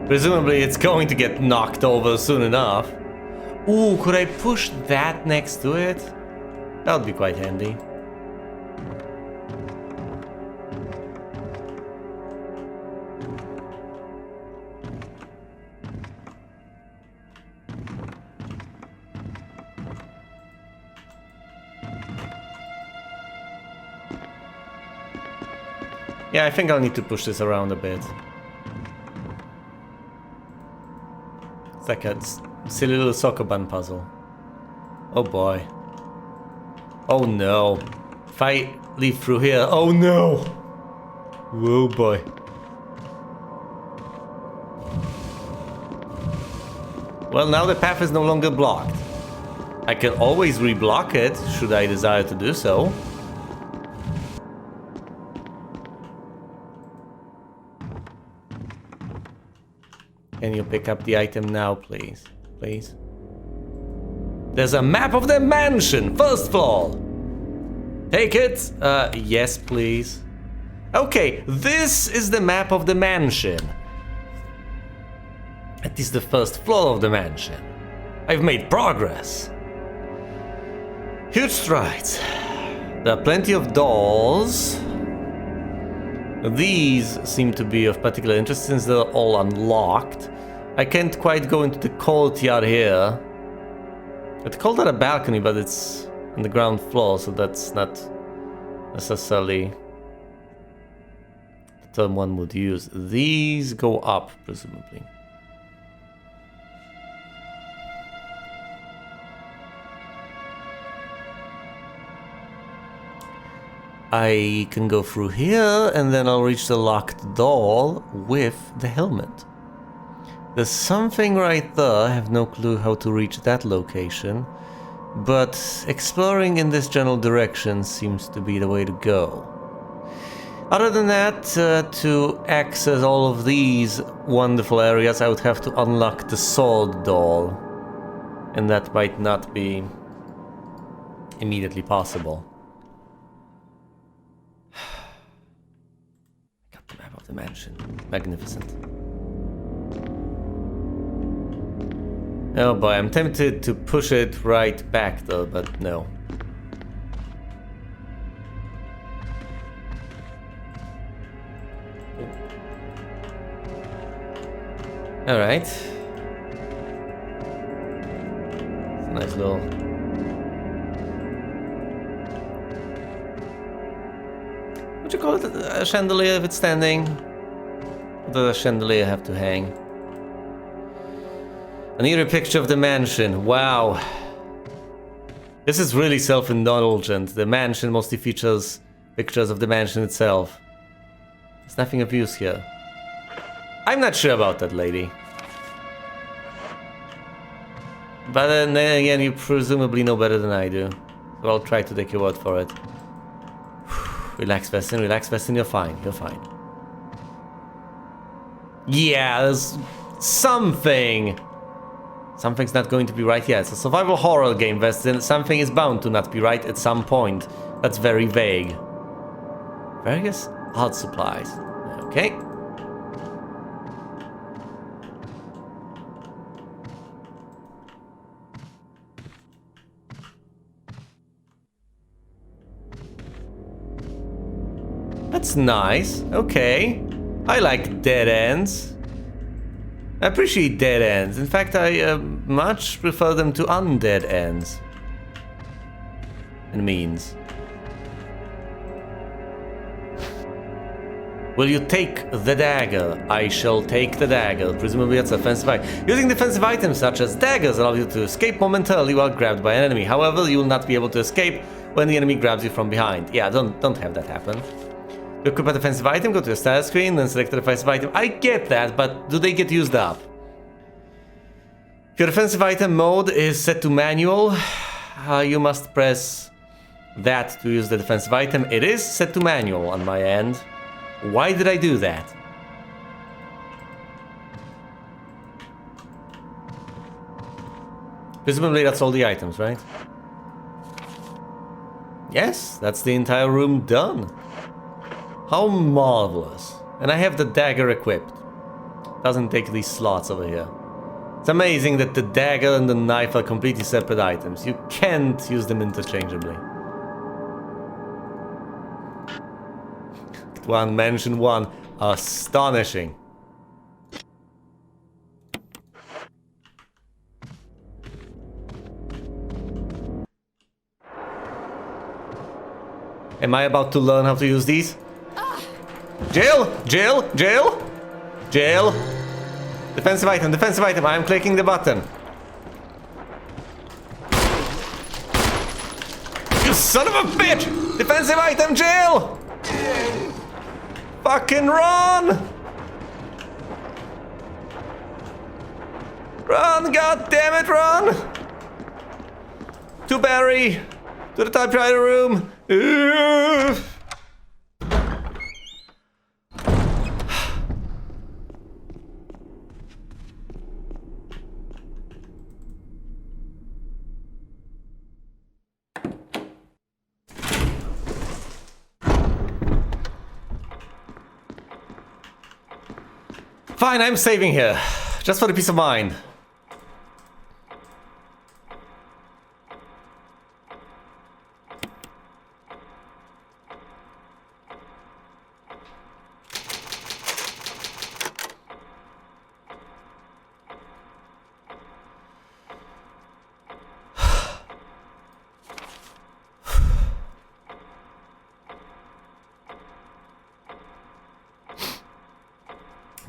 Presumably it's going to get knocked over soon enough. Ooh, could I push that next to it? That would be quite handy. Yeah, I think I'll need to push this around a bit. It's like a silly little Sokoban puzzle. Oh boy. Oh no. If I leave through here, oh no! Oh boy. Well, now the path is no longer blocked. I can always reblock it, should I desire to do so. Can you pick up the item now, please? Please? There's a map of the mansion! First floor! Take it? Yes, please. Okay, this is the map of the mansion. It is the first floor of the mansion. I've made progress. Huge strides. There are plenty of doors. These seem to be of particular interest since they're all unlocked. I can't quite go into the courtyard here. I'd call that a balcony, but it's on the ground floor, so that's not necessarily the term one would use. These go up, presumably. I can go through here, and then I'll reach the locked door with the helmet. There's something right there. I have no clue how to reach that location, but exploring in this general direction seems to be the way to go. Other than that, to access all of these wonderful areas, I would have to unlock the sword door, and that might not be immediately possible. The mansion. Magnificent. Oh boy, I'm tempted to push it right back though, but no. Alright. It's a nice little... Would you call it a chandelier if it's standing? Or does a chandelier have to hang? I need a picture of the mansion. Wow. This is really self-indulgent. The mansion mostly features pictures of the mansion itself. There's nothing of use here. I'm not sure about that, lady. But then again, you presumably know better than I do. So I'll try to take your word for it. Relax, Vestin, you're fine, you're fine. Yeah, there's something. Something's not going to be right yet. It's a survival horror game, Vestin. Something is bound to not be right at some point. That's very vague. Various art supplies. Okay. That's nice. Okay. I like dead ends. I appreciate dead ends. In fact, I much prefer them to undead ends. And means. Will you take the dagger? I shall take the dagger. Presumably that's offensive item. Using defensive items such as daggers allows you to escape momentarily while grabbed by an enemy. However, you will not be able to escape when the enemy grabs you from behind. Yeah, don't have that happen. To equip a defensive item, go to the status screen, then select the defensive item. I get that, but do they get used up? If your defensive item mode is set to manual, you must press that to use the defensive item. It is set to manual on my end. Why did I do that? Presumably that's all the items, right? Yes, that's the entire room done. How marvelous. And I have the dagger equipped. Doesn't take these slots over here. It's amazing that the dagger and the knife are completely separate items. You can't use them interchangeably. One, mention one. Astonishing. Am I about to learn how to use these? Jill! Jill! Jill! Jill! Defensive item, defensive item. I'm clicking the button. You son of a bitch! Defensive item, Jill! Fucking run! Run, god damn it, run! To Barry! To the typewriter room! Ugh. Fine, I'm saving here. Just for the peace of mind.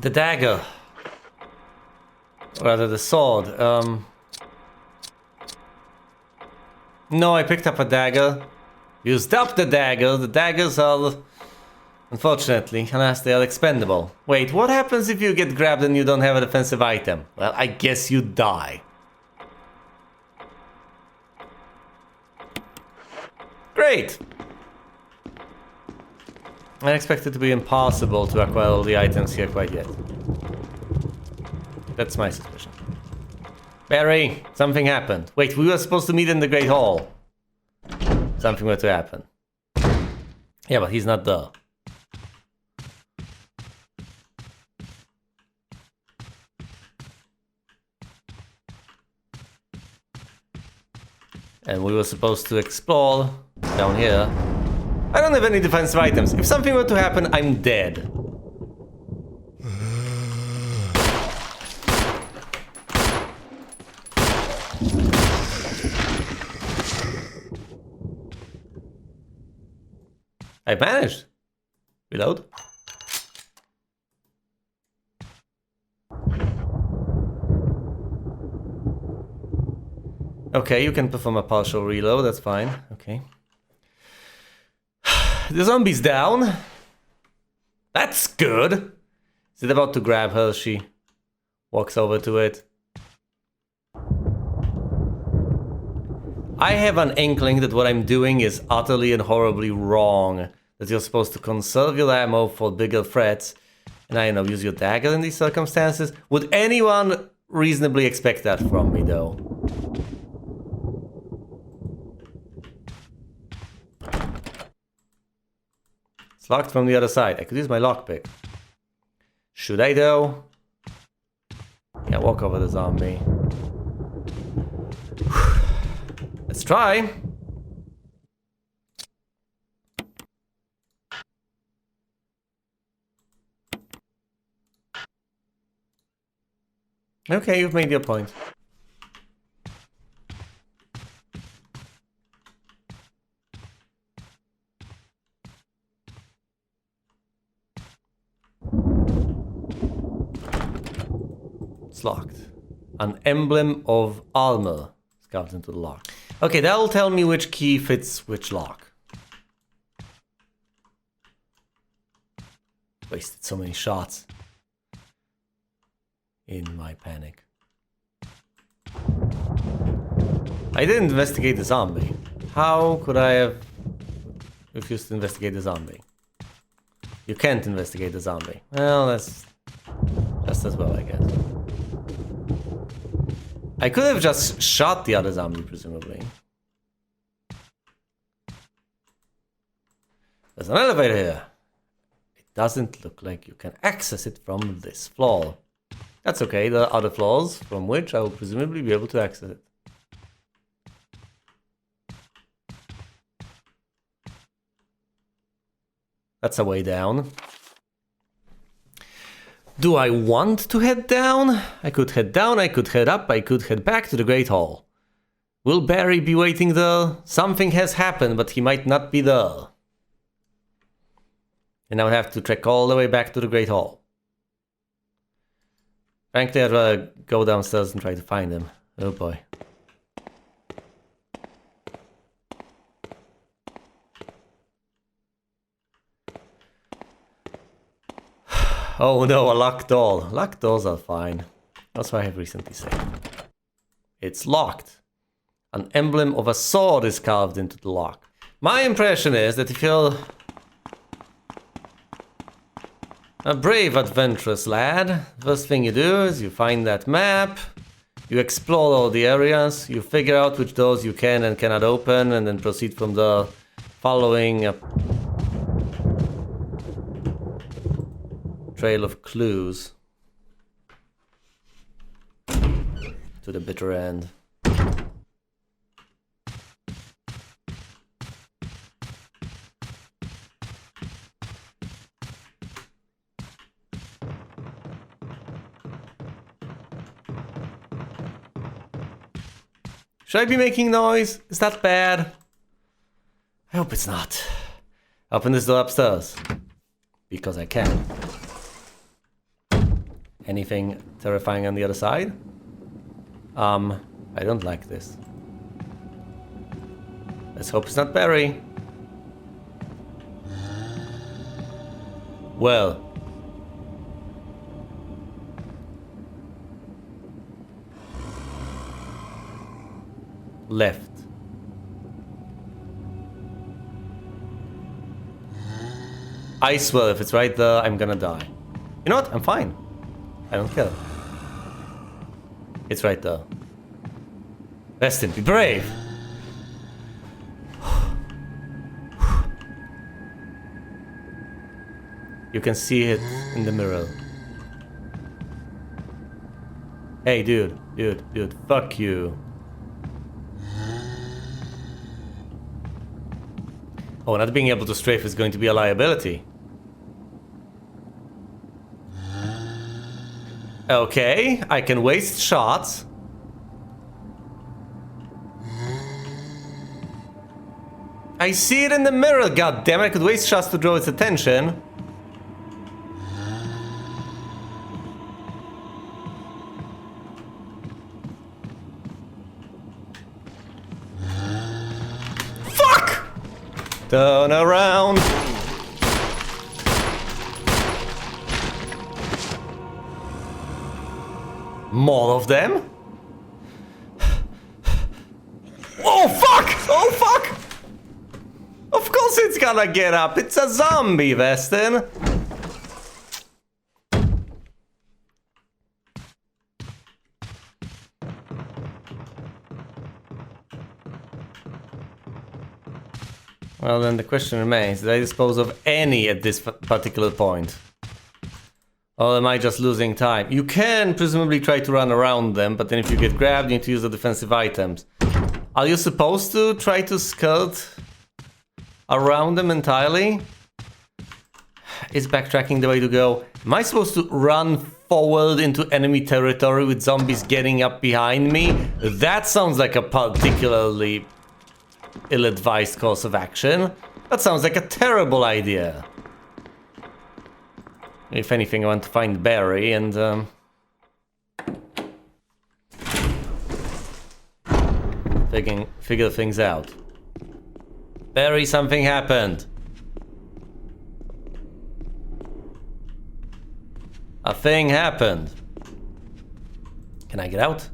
The dagger. Rather, the sword. No, I picked up a dagger. Used up the dagger. The daggers are, unfortunately, unless they are expendable. Wait, what happens if you get grabbed and you don't have a defensive item? Well, I guess you die. Great! I didn't expect it to be impossible to acquire all the items here quite yet. That's my suspicion. Barry, something happened. Wait, we were supposed to meet in the Great Hall. Something were to happen. Yeah, but he's not there. And we were supposed to explore down here. I don't have any defensive items. If something were to happen, I'm dead. I managed. Reload. Okay, you can perform a partial reload, that's fine. Okay. The zombie's down. That's good. Is it about to grab her? She walks over to it. I have an inkling that what I'm doing is utterly and horribly wrong. That you're supposed to conserve your ammo for bigger threats. And I know, use your dagger in these circumstances. Would anyone reasonably expect that from me, though? It's locked from the other side. I could use my lockpick. Should I, though? Yeah, walk over the zombie. Let's try. Okay, you've made your point. It's locked. An emblem of armor is carved into the lock. Okay, that'll tell me which key fits which lock. Wasted so many shots. In my panic. I didn't investigate the zombie. How could I have refused to investigate the zombie? You can't investigate the zombie. Well, that's just as well, I guess. I could have just shot the other zombie, presumably. There's an elevator here. It doesn't look like you can access it from this floor. That's okay, there are other floors from which I will presumably be able to access it. That's a way down. Do I want to head down? I could head down, I could head up, I could head back to the Great Hall. Will Barry be waiting there? Something has happened, but he might not be there. And I would have to trek all the way back to the Great Hall. Frankly, I'd rather go downstairs and try to find him. Oh boy. Oh no, a locked door. Locked doors are fine. That's what I have recently said. It's locked. An emblem of a sword is carved into the lock. My impression is that if you're a brave, adventurous lad, first thing you do is you find that map, you explore all the areas, you figure out which doors you can and cannot open, and then proceed from there, following a trail of clues to the bitter end. Should I be making noise? Is that bad? I hope it's not. Open this door upstairs. Because I can. Anything terrifying on the other side? I don't like this. Let's hope it's not Barry. Well. Left. I swear if it's right there, I'm gonna die. You know what? I'm fine. I don't care. It's right there. Rest in, be brave. You can see it in the mirror. Hey, dude, fuck you. Oh, not being able to strafe is going to be a liability. Okay, I can waste shots. I see it in the mirror, goddammit, I could waste shots to draw its attention. Fuck! Turn around. More of them? Oh fuck! Oh fuck! Of course it's gonna get up. It's a zombie, Weston. Well, then the question remains, did I dispose of any at this particular point? Or am I just losing time? You can presumably try to run around them, but then if you get grabbed, you need to use the defensive items. Are you supposed to try to skirt around them entirely? Is backtracking the way to go? Am I supposed to run forward into enemy territory with zombies getting up behind me? That sounds like a particularly ill-advised course of action. That sounds like a terrible idea. If anything, I want to find Barry and figure things out. Barry, something happened. A thing happened. Can I get out?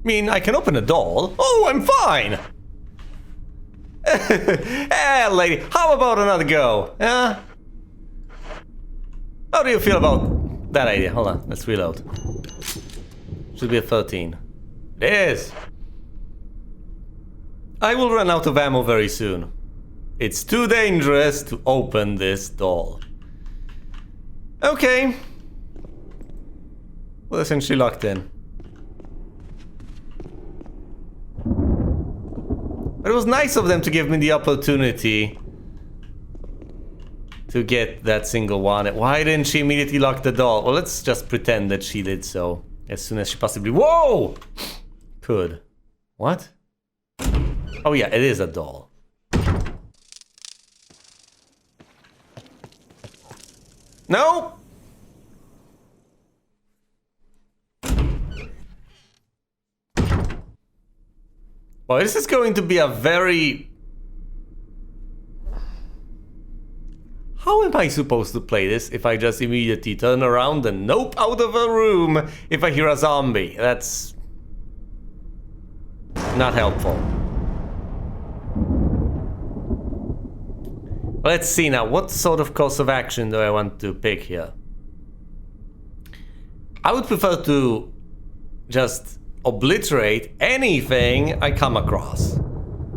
I mean, I can open a door. Oh, I'm fine! Hey, lady, how about another go? Yeah? How do you feel about that idea? Hold on, let's reload. Should be a 13. It is! I will run out of ammo very soon. It's too dangerous to open this door. Okay. Well, essentially locked in. But it was nice of them to give me the opportunity to get that single one. Why didn't she immediately lock the door? Well, let's just pretend that she did so as soon as she possibly... Whoa! Could. What? Oh yeah, it is a doll. No! Well, this is going to be a very... How am I supposed to play this if I just immediately turn around and nope, out of a room if I hear a zombie? That's... not helpful. Let's see now, what sort of course of action do I want to pick here? I would prefer to just obliterate anything I come across.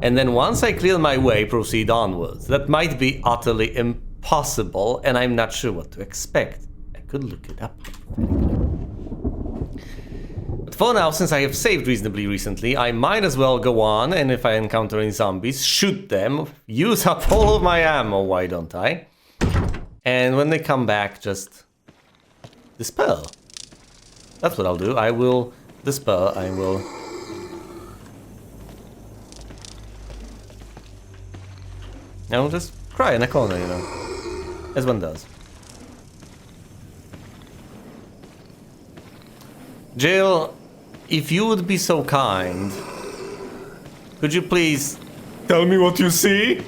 And then once I clear my way, proceed onwards. That might be utterly impossible, and I'm not sure what to expect. I could look it up. But for now, since I have saved reasonably recently, I might as well go on, and if I encounter any zombies, shoot them, use up all of my ammo, why don't I? And when they come back, just dispel. That's what I'll do. I will dispel, I will... I'll just cry in a corner, you know. As one does. Jill, if you would be so kind, could you please tell me what you see?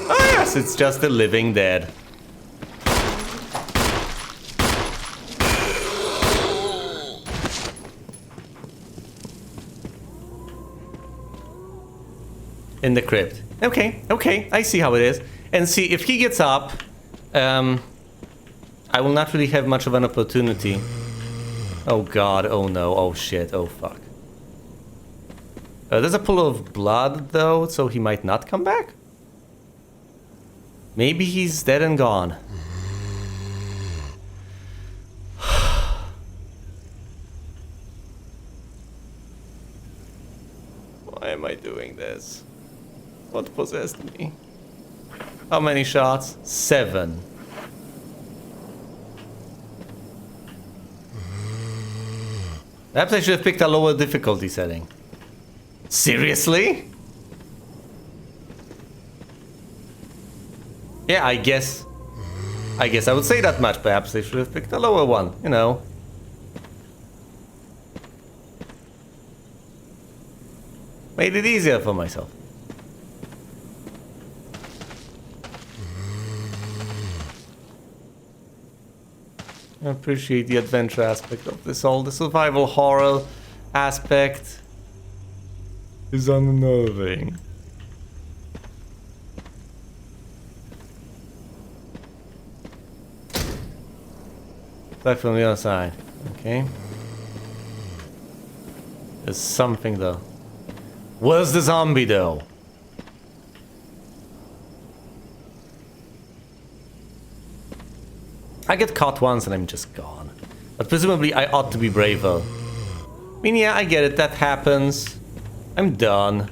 Ah yes, it's just a living dead. In the crypt. Okay, okay, I see how it is. And see, if he gets up, I will not really have much of an opportunity. Oh god, oh no, oh shit, oh fuck. There's a pool of blood though, so he might not come back? Maybe he's dead and gone. Why am I doing this? What possessed me? How many shots? 7. Perhaps I should have picked a lower difficulty setting. Seriously? Yeah, I guess I would say that much. Perhaps I should have picked a lower one, you know. Made it easier for myself. I appreciate the adventure aspect of this all. The survival horror aspect is unnerving. Back from the other side. Okay. There's something though. Where's the zombie though? I get caught once and I'm just gone. But presumably I ought to be braver. I mean, yeah, I get it. That happens. I'm done.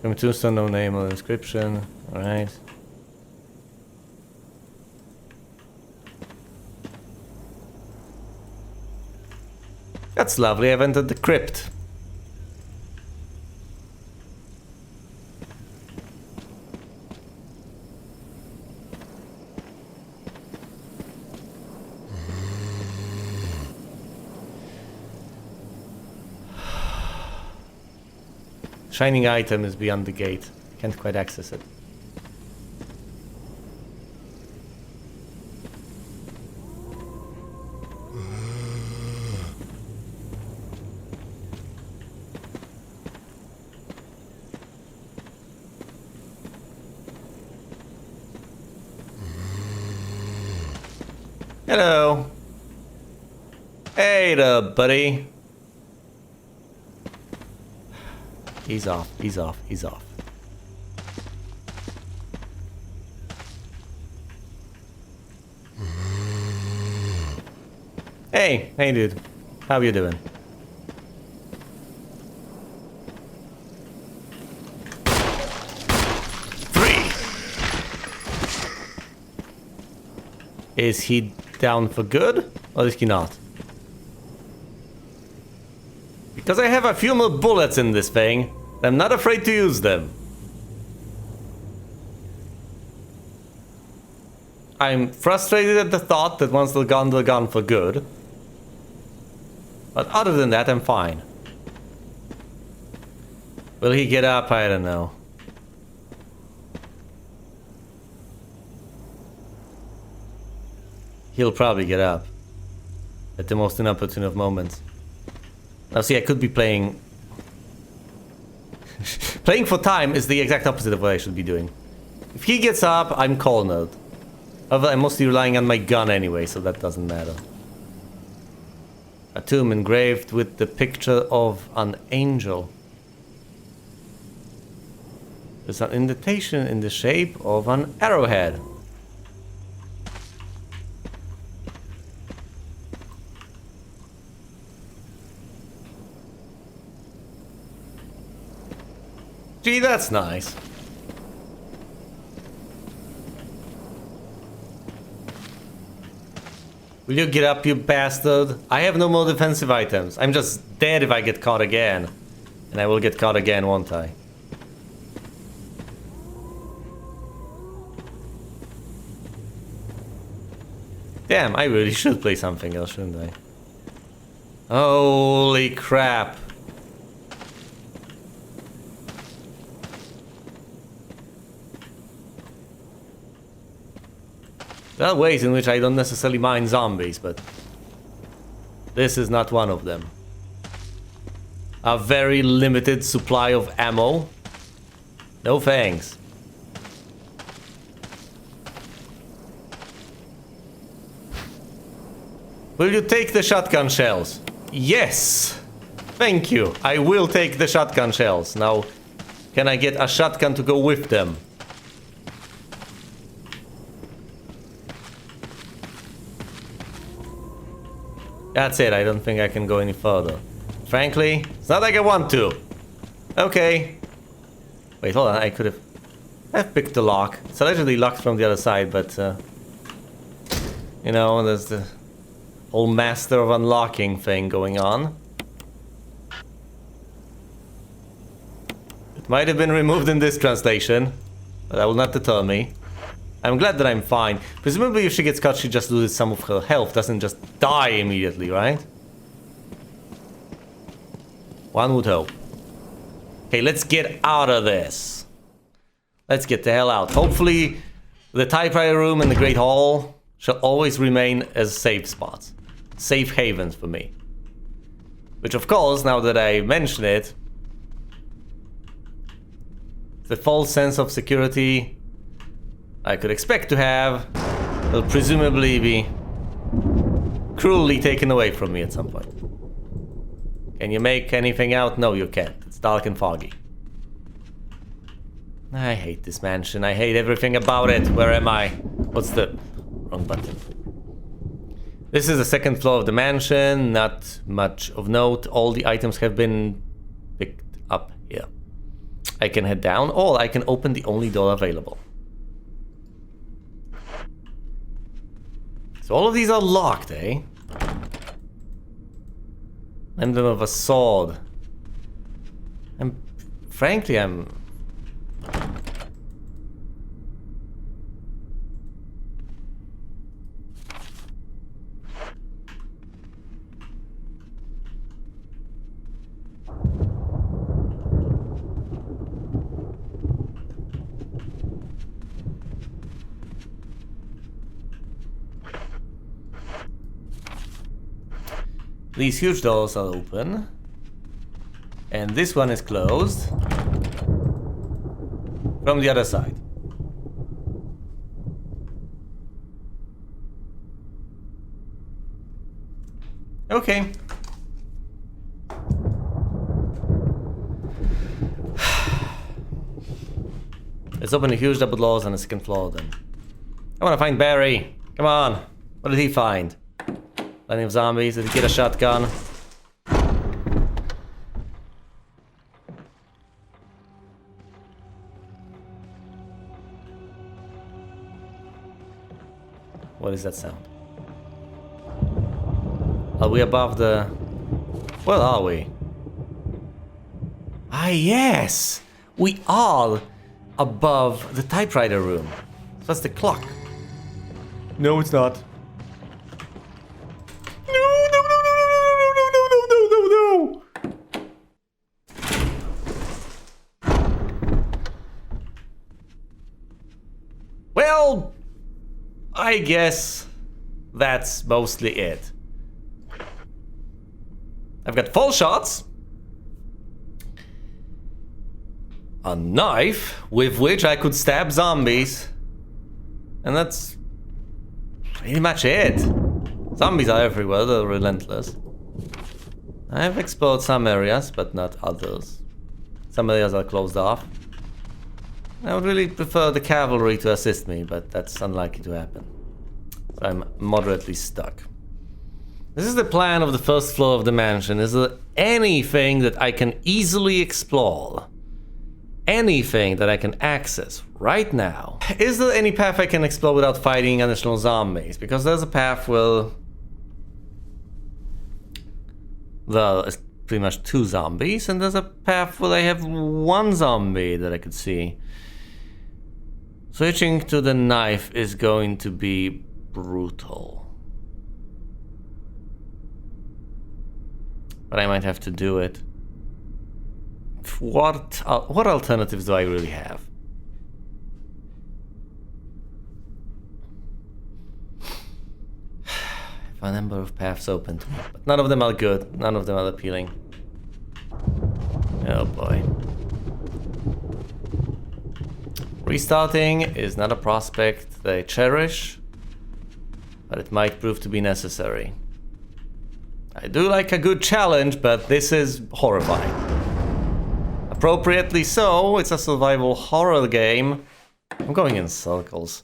From tombstone, no name or inscription. Alright. That's lovely. I've entered the crypt. Shining item is beyond the gate. Can't quite access it. Hello. Hey there, buddy. He's off, he's off, he's off. Hey dude. How you doing? Is he down for good, or is he not? Because I have a few more bullets in this thing, I'm not afraid to use them. I'm frustrated at the thought that once they're gone for good. But other than that, I'm fine. Will he get up? I don't know. He'll probably get up at the most inopportune of moments. Now see, I could be playing... Playing for time is the exact opposite of what I should be doing. If he gets up, I'm cornered. However, I'm mostly relying on my gun anyway, so that doesn't matter. A tomb engraved with the picture of an angel. There's an indentation in the shape of an arrowhead. Gee, that's nice. Will you get up, you bastard? I have no more defensive items. I'm just dead if I get caught again. And I will get caught again, won't I? Damn, I really should play something else, shouldn't I? Holy crap. There are ways in which I don't necessarily mind zombies, but this is not one of them. A very limited supply of ammo? No thanks. Will you take the shotgun shells? Yes! Thank you. I will take the shotgun shells. Now, can I get a shotgun to go with them? That's it, I don't think I can go any further. Frankly, it's not like I want to. Okay. Wait, hold on, I've picked the lock. It's allegedly locked from the other side, but you know, there's the whole master of unlocking thing going on. It might have been removed in this translation, but that will not deter me. I'm glad that I'm fine. Presumably if she gets caught, she just loses some of her health, doesn't just die immediately, right? One would hope. Okay, let's get out of this. Let's get the hell out. Hopefully, the typewriter room and the Great Hall shall always remain as safe spots. Safe havens for me. Which of course, now that I mention it, the false sense of security I could expect to have will presumably be cruelly taken away from me at some point. Can you make anything out? No, you can't. It's dark and foggy. I hate this mansion. I hate everything about it. Where am I? What's the... wrong button. This is the second floor of the mansion. Not much of note. All the items have been picked up here. I can head down, or I can open the only door available. So all of these are locked, eh? Emblem of a sword. Frankly, I'm... These huge doors are open. And this one is closed. From the other side. Okay. Let's open the huge double doors on the 2nd floor then. I want to find Barry. Come on. What did he find? Plenty of zombies. Did he get a shotgun? What is that sound? Are we above the... Where are we? Ah, yes! We are above the typewriter room. That's the clock. No, it's not. No, no, no, no, no, no, no, no, no, no, no. Well, I guess that's mostly it. I've got full shots. A knife with which I could stab zombies. And that's pretty much it. Zombies are everywhere, they're relentless. I've explored some areas, but not others. Some areas are closed off. I would really prefer the cavalry to assist me, but that's unlikely to happen. So I'm moderately stuck. This is the plan of the first floor of the mansion. Is there anything that I can easily explore? Anything that I can access right now? Is there any path I can explore without fighting additional zombies? Because there's a path where there is pretty much 2 zombies, and there's a path where I have 1 zombie that I could see. Switching to the knife is going to be brutal. But I might have to do it. What alternatives do I really have? I have a number of paths open to me, but none of them are good. None of them are appealing. Oh boy. Restarting is not a prospect that I cherish, but it might prove to be necessary. I do like a good challenge, but this is horrifying. Appropriately so, it's a survival horror game. I'm going in circles,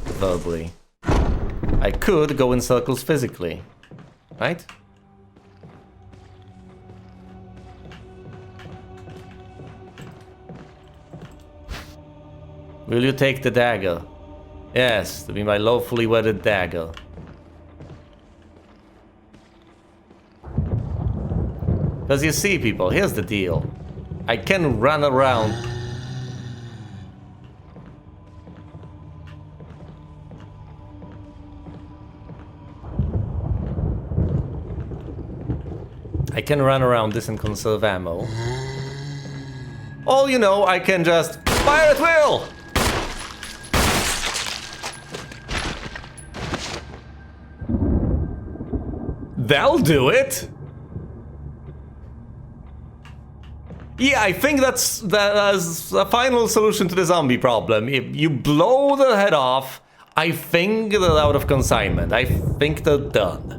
verbally. I could go in circles physically, right? Will you take the dagger? Yes, to be my lawfully wedded dagger. Because you see, people, here's the deal. I can run around. I can run around this and conserve ammo. Or, you know, I can just fire at will! That'll do it! Yeah, I think that's a final solution to the zombie problem. If you blow their head off, I think they're out of consignment. I think they're done.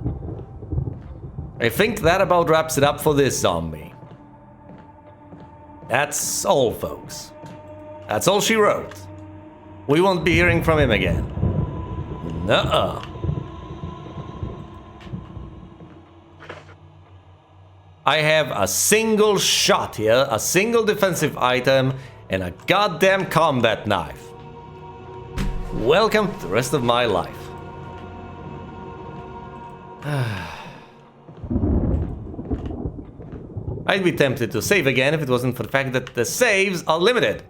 I think that about wraps it up for this zombie. That's all, folks. That's all she wrote. We won't be hearing from him again. Nuh-uh. I have a single shot here, a single defensive item, and a goddamn combat knife. Welcome to the rest of my life. I'd be tempted to save again if it wasn't for the fact that the saves are limited.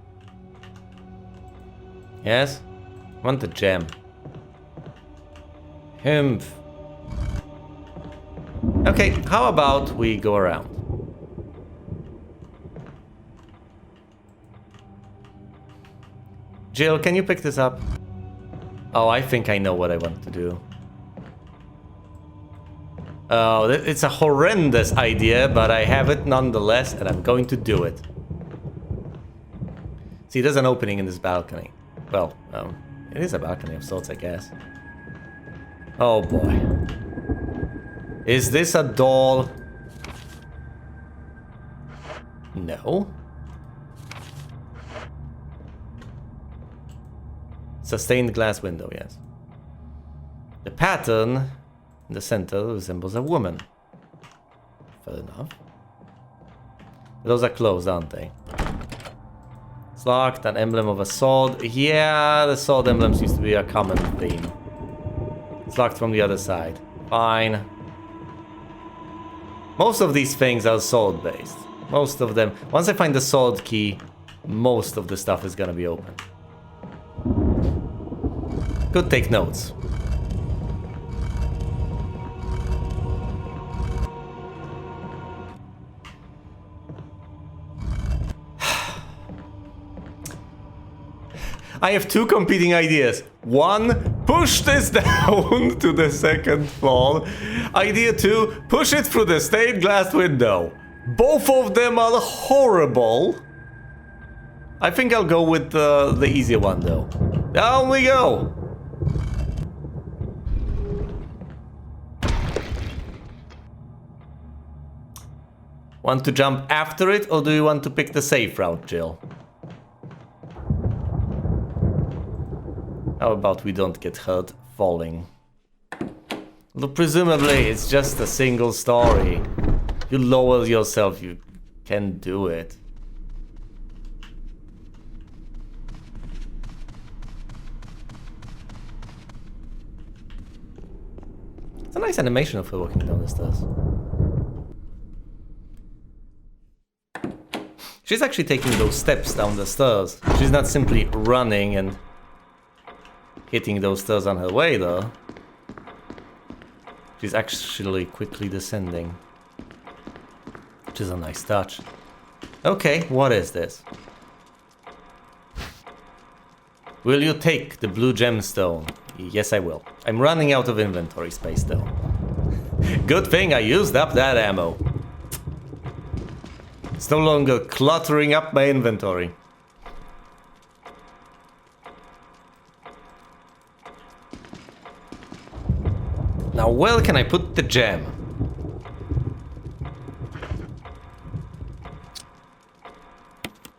Yes? I want the gem. Humph. Okay, how about we go around? Jill, can you pick this up? Oh, I think I know what I want to do. Oh, it's a horrendous idea, but I have it nonetheless, and I'm going to do it. See, there's an opening in this balcony. Well, it is a balcony of sorts, I guess. Oh boy. Is this a door? No. It's a stained glass window, yes. The pattern In the center resembles a woman. Fair enough. Those are closed, aren't they? It's locked, an emblem of a sword. Yeah, the sword emblem seems to be a common theme. It's locked from the other side. Fine. Most of these things are sword based. Most of them. Once I find the sword key, most of the stuff is gonna be open. Could take notes. I have two competing ideas. One, push this down to the second floor. Idea two, push it through the stained glass window. Both of them are horrible. I think I'll go with the easier one though. Down we go. Want to jump after it, or do you want to pick the safe route, Jill? How about we don't get hurt falling? Although presumably it's just a single story. You lower yourself, you can do it. It's a nice animation of her walking down the stairs. She's actually taking those steps down the stairs. She's not simply running and hitting those stairs on her way, though. She's actually quickly descending. Which is a nice touch. Okay, what is this? Will you take the blue gemstone? Yes, I will. I'm running out of inventory space, though. Good thing I used up that ammo. It's no longer cluttering up my inventory. Now, where can I put the gem?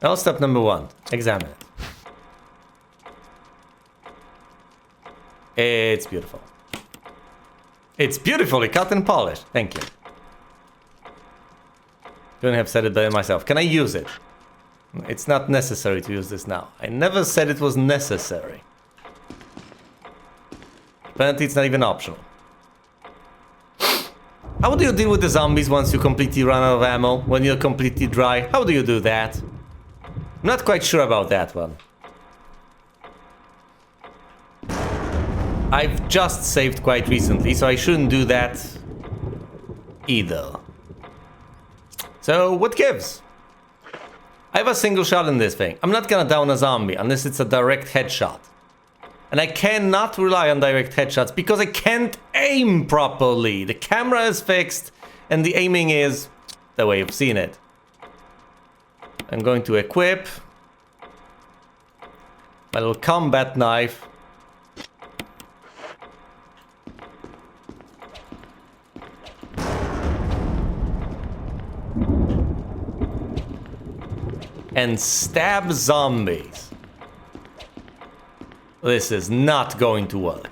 Well, step number one, examine it. It's beautiful. It's beautifully cut and polished. Thank you. Couldn't have said it better myself. Can I use it? It's not necessary to use this now. I never said it was necessary. Apparently it's not even optional. How do you deal with the zombies once you completely run out of ammo? When you're completely dry? How do you do that? I'm not quite sure about that one. I've just saved quite recently, so I shouldn't do that either. So, what gives? I have a single shot in this thing. I'm not gonna down a zombie unless it's a direct headshot. And I cannot rely on direct headshots because I can't aim properly. The camera is fixed and the aiming is the way you've seen it. I'm going to equip my little combat knife. And stab zombies. This is not going to work.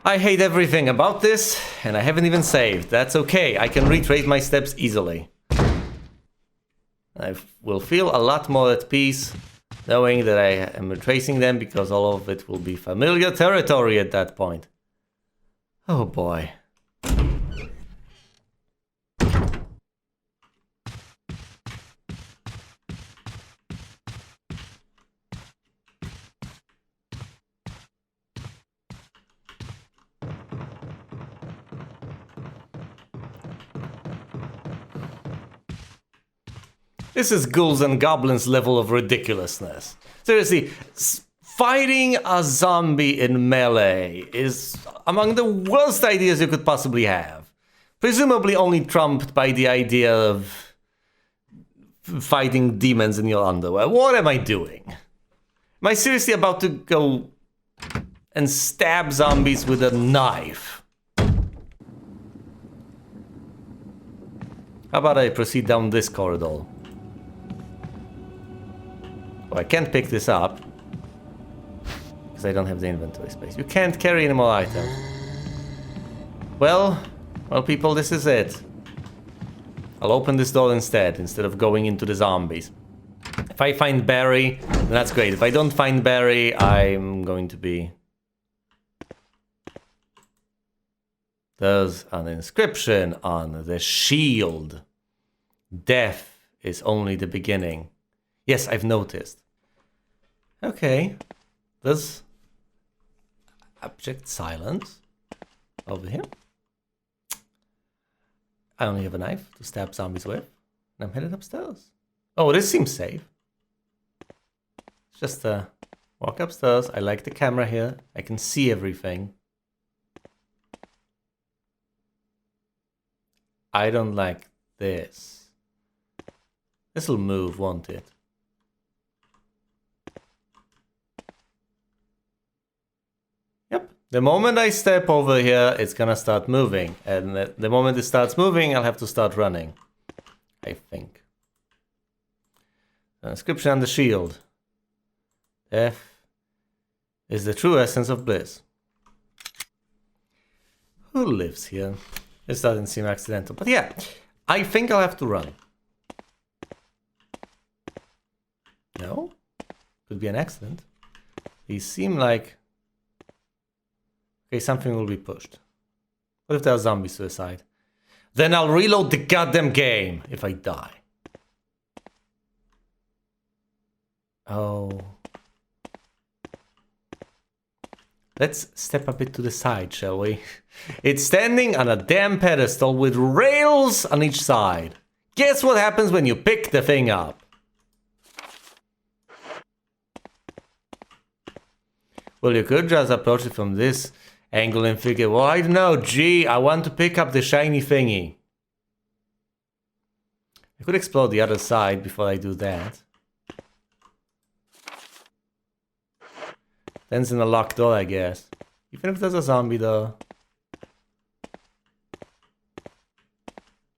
I hate everything about this, and I haven't even saved. That's okay, I can retrace my steps easily. I will feel a lot more at peace knowing that I am retracing them because all of it will be familiar territory at that point. Oh boy. This is ghouls and goblins level of ridiculousness. Seriously, fighting a zombie in melee is among the worst ideas you could possibly have. Presumably only trumped by the idea of fighting demons in your underwear. What am I doing? Am I seriously about to go and stab zombies with a knife? How about I proceed down this corridor? Oh, I can't pick this up. Because I don't have the inventory space. You can't carry any more items. Well, people, this is it. I'll open this door instead of going into the zombies. If I find Barry, then that's great. If I don't find Barry, I'm going to be... There's an inscription on the shield. Death is only the beginning. Yes, I've noticed. Okay. There's abject silence over here. I only have a knife to stab zombies with. And I'm headed upstairs. Oh, this seems safe. It's just walk upstairs. I like the camera here. I can see everything. I don't like this. This'll move, won't it? Yep. The moment I step over here, it's gonna start moving. And the moment it starts moving, I'll have to start running. I think. The inscription on the shield. Death is the true essence of bliss. Who lives here? This doesn't seem accidental. But yeah, I think I'll have to run. No? Could be an accident. These seem like... Okay, something will be pushed. What if there's zombie suicide? Then I'll reload the goddamn game if I die. Oh. Let's step a bit to the side, shall we? It's standing on a damn pedestal with rails on each side. Guess what happens when you pick the thing up? Well, you could just approach it from this angle and figure, well, I don't know, gee, I want to pick up the shiny thingy. I could explore the other side before I do that. Then's in a locked door, I guess. Even if there's a zombie, though.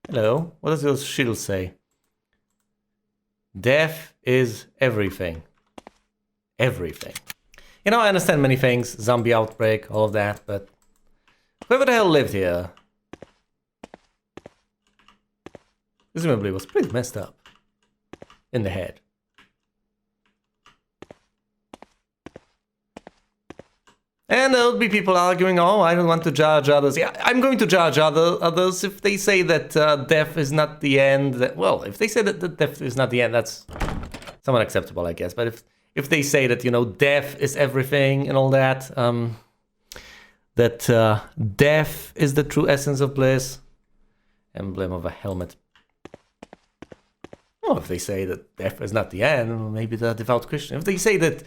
Hello, what does your shield say? Death is everything. Everything. You know, I understand many things, zombie outbreak, all of that, but whoever the hell lived here presumably was pretty messed up in the head. And there'll be people arguing, oh, I don't want to judge others. Yeah, I'm going to judge others if they say that death is not the end. Well, if they say that death is not the end, that's somewhat acceptable, I guess. But if they say that, you know, death is everything and all that, that death is the true essence of bliss, emblem of a helmet. Well, if they say that death is not the end, maybe they're devout Christian. If they say that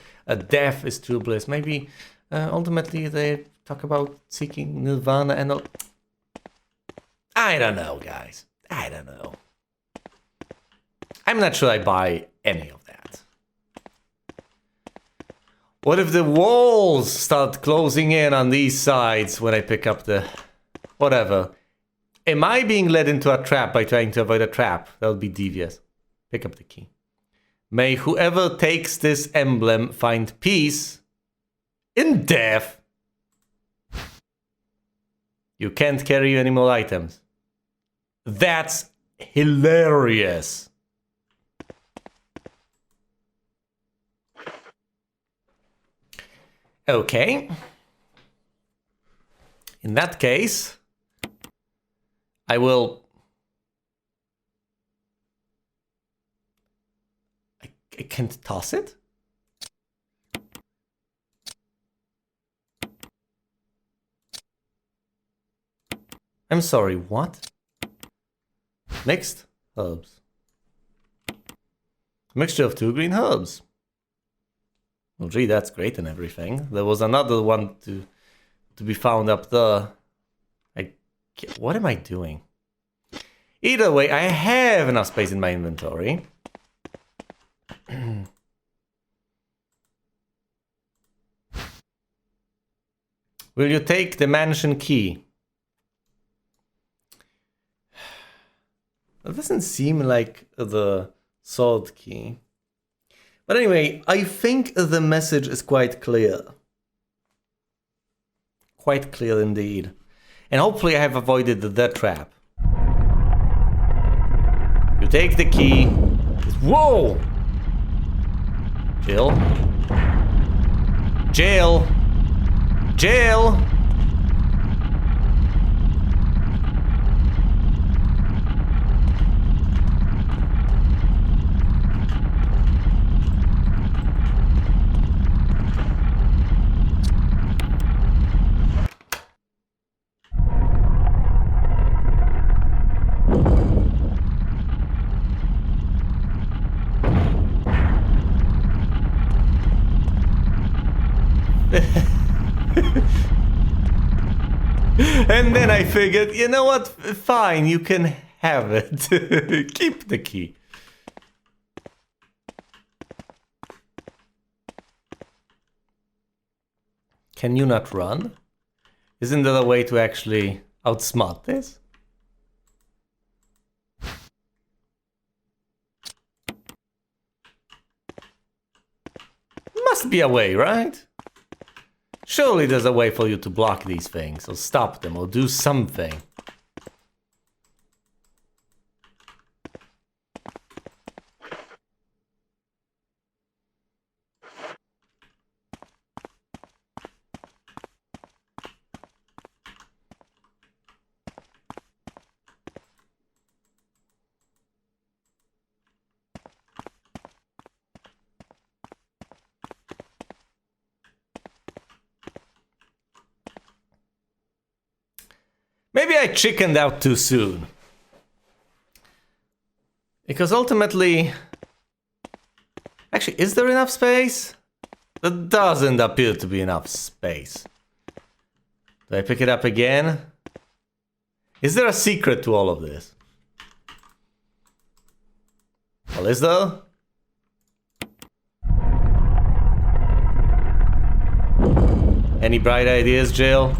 death is true bliss, maybe... ultimately, they talk about seeking nirvana and all. I don't know, guys. I don't know. I'm not sure I buy any of that. What if the walls start closing in on these sides when I pick up the... whatever. Am I being led into a trap by trying to avoid a trap? That would be devious. Pick up the key. May whoever takes this emblem find peace... in death. You can't carry any more items. That's hilarious. Okay. In that case, I will... I can't toss it? I'm sorry, what? Mixed herbs. Mixture of 2 green herbs. Well, gee, that's great and everything. There was another one to be found up there. What am I doing? Either way, I have enough space in my inventory. Will you take the mansion key? It doesn't seem like the sword key. But anyway, I think the message is quite clear. quite clear indeed. And hopefully I have avoided that trap. You take the key. Whoa! Jill? Jill! Jill! And then I figured, you know what? Fine, you can have it. Keep the key. Can you not run? Isn't there a way to actually outsmart this? Must be a way, right? Surely there's a way for you to block these things, or stop them, or do something. Maybe I chickened out too soon. Because ultimately... Actually, is there enough space? There doesn't appear to be enough space. Do I pick it up again? Is there a secret to all of this? Well, is there? Any bright ideas, Jill?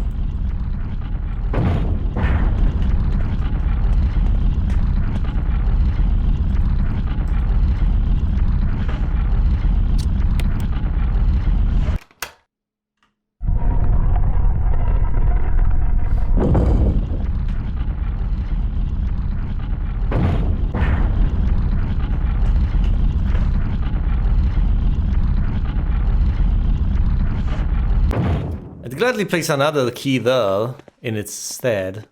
Gladly place another key there in its stead.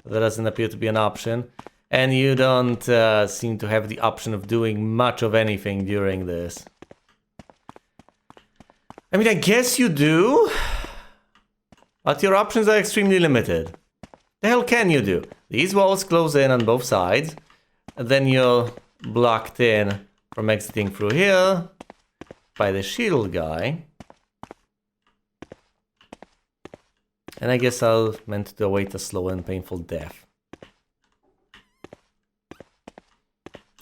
That doesn't appear to be an option. And you don't seem to have the option of doing much of anything during this. I mean, I guess you do. But your options are extremely limited. The hell can you do? These walls close in on both sides. And then you're blocked in from exiting through here by the shield guy. And I guess I'll meant to await a slow and painful death.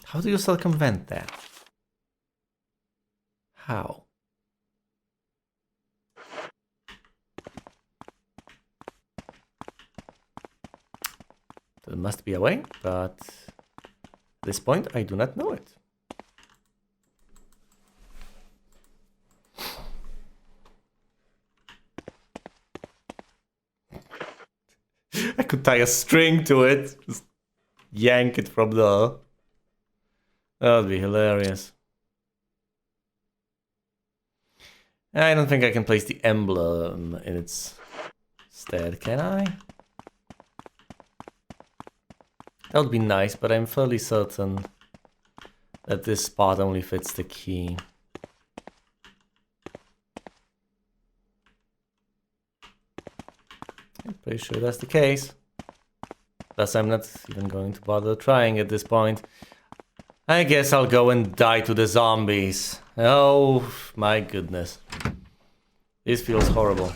How do you circumvent that? How? There must be a way, but at this point I do not know it. I could tie a string to it, just yank it from there. That would be hilarious. I don't think I can place the emblem in its stead, can I? That would be nice, but I'm fairly certain that this spot only fits the key. I'm pretty sure that's the case. Thus, I'm not even going to bother trying at this point. I guess I'll go and die to the zombies. Oh my goodness. This feels horrible.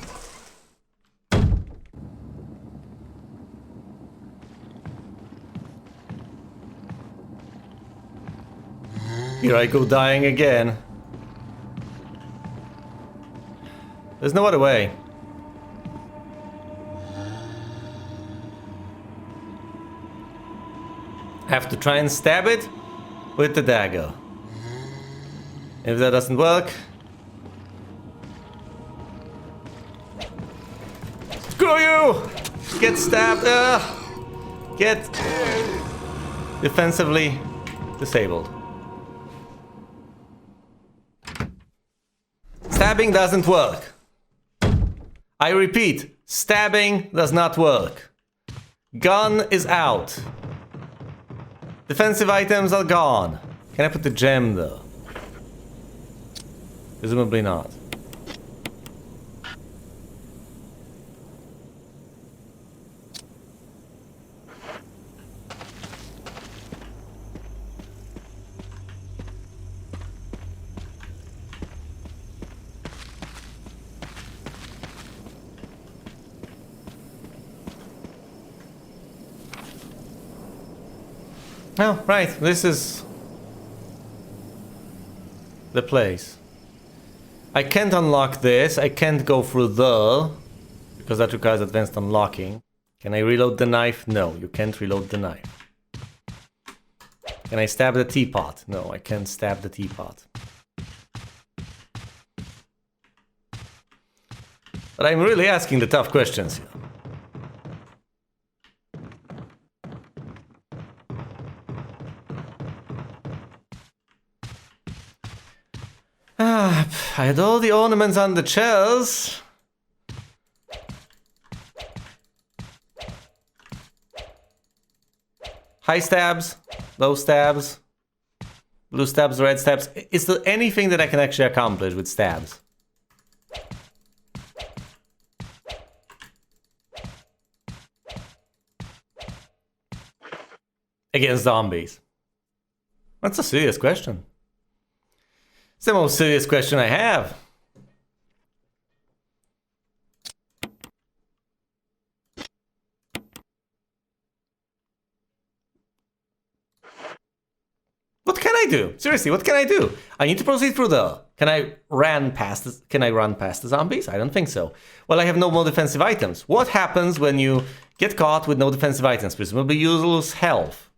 Here I go dying again. There's no other way. Have to try and stab it with the dagger. If that doesn't work, Screw you! Get stabbed. Get defensively disabled. Stabbing doesn't work. I repeat, stabbing does not work. Gun is out. Defensive items are gone. Can I put the gem though? Presumably not. Oh, right, this is the place. I can't unlock this, I can't go through the, because that requires advanced unlocking. Can I reload the knife? No, you can't reload the knife. Can I stab the teapot? No, I can't stab the teapot. But I'm really asking the tough questions here. I had all the ornaments on the chairs. High stabs, low stabs, blue stabs, red stabs. Is there anything that I can actually accomplish with stabs? Against zombies? That's a serious question. It's the most serious question I have. What can I do? Seriously, what can I do? I need to proceed through the... Can I run past the zombies? I don't think so. Well, I have no more defensive items. What happens when you get caught with no defensive items? Presumably you lose health.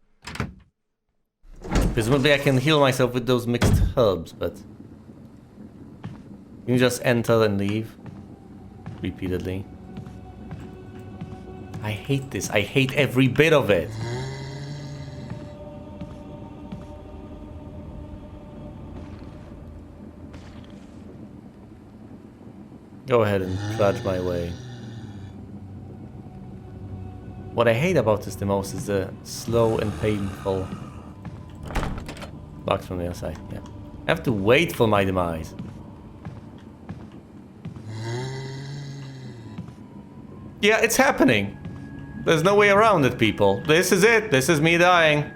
Presumably I can heal myself with those mixed herbs, but... You just enter and leave repeatedly. I hate this. I hate every bit of it. Go ahead and trudge my way. What I hate about this the most is the slow and painful box from the other side. Yeah. I have to wait for my demise. Yeah, it's happening. There's no way around it, people. This is it. This is me dying.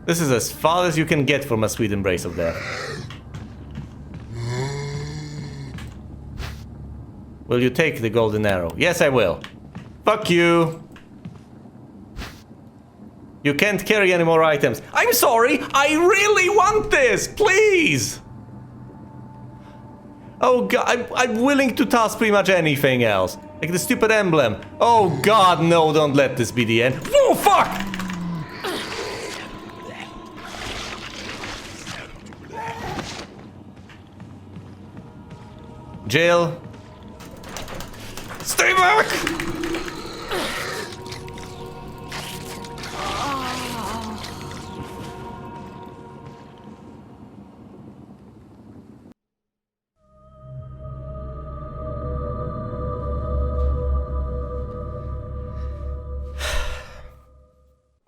This is as far as you can get from a sweet embrace of death. Will you take the golden arrow? Yes, I will. Fuck you. You can't carry any more items. I'm sorry. I really want this. Please. Oh god, I'm willing to toss pretty much anything else. Like the stupid emblem. Oh god, no, don't let this be the end. Oh, fuck! Jill. Stay back!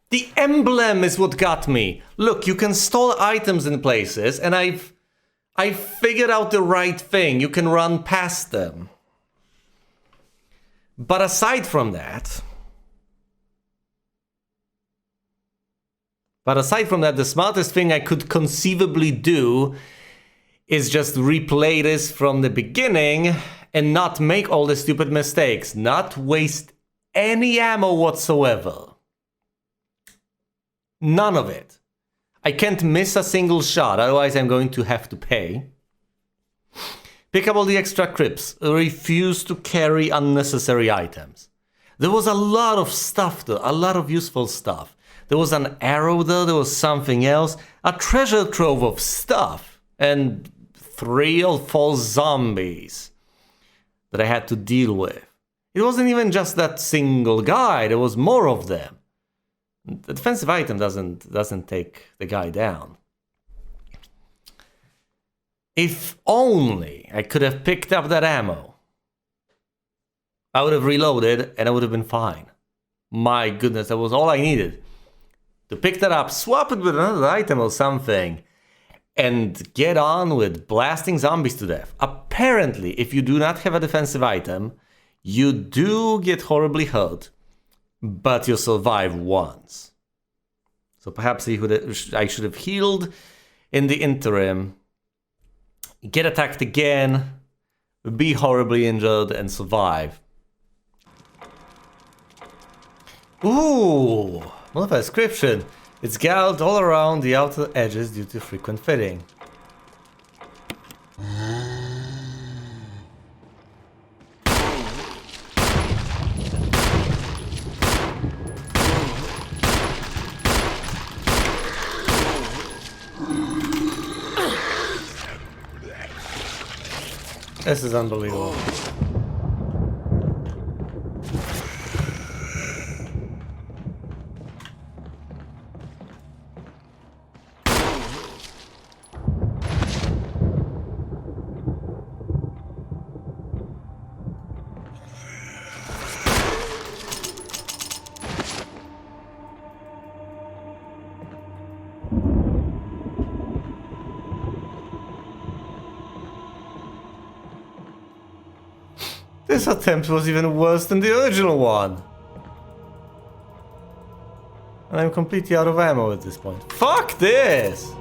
The emblem is what got me. Look, you can store items in places, and I figured out the right thing. You can run past them. But aside from that, the smartest thing I could conceivably do is just replay this from the beginning and not make all the stupid mistakes. Not waste any ammo whatsoever. None of it. I can't miss a single shot, otherwise I'm going to have to pay. Pick up all the extra crypts. Refuse to carry unnecessary items. There was a lot of stuff there, a lot of useful stuff. There was an arrow there was something else. A treasure trove of stuff. And 3 or 4 zombies that I had to deal with. It wasn't even just that single guy, there was more of them. The defensive item doesn't take the guy down. If only I could have picked up that ammo. I would have reloaded and I would have been fine. My goodness, that was all I needed. To pick that up, swap it with another item or something, and get on with blasting zombies to death. Apparently, if you do not have a defensive item, you do get horribly hurt, but you survive once. So perhaps I should have healed in the interim, get attacked again, be horribly injured, and survive. Ooh, modified description. It's gouged all around the outer edges due to frequent fitting. This is unbelievable. This attempt was even worse than the original one. And I'm completely out of ammo at this point. Fuck this!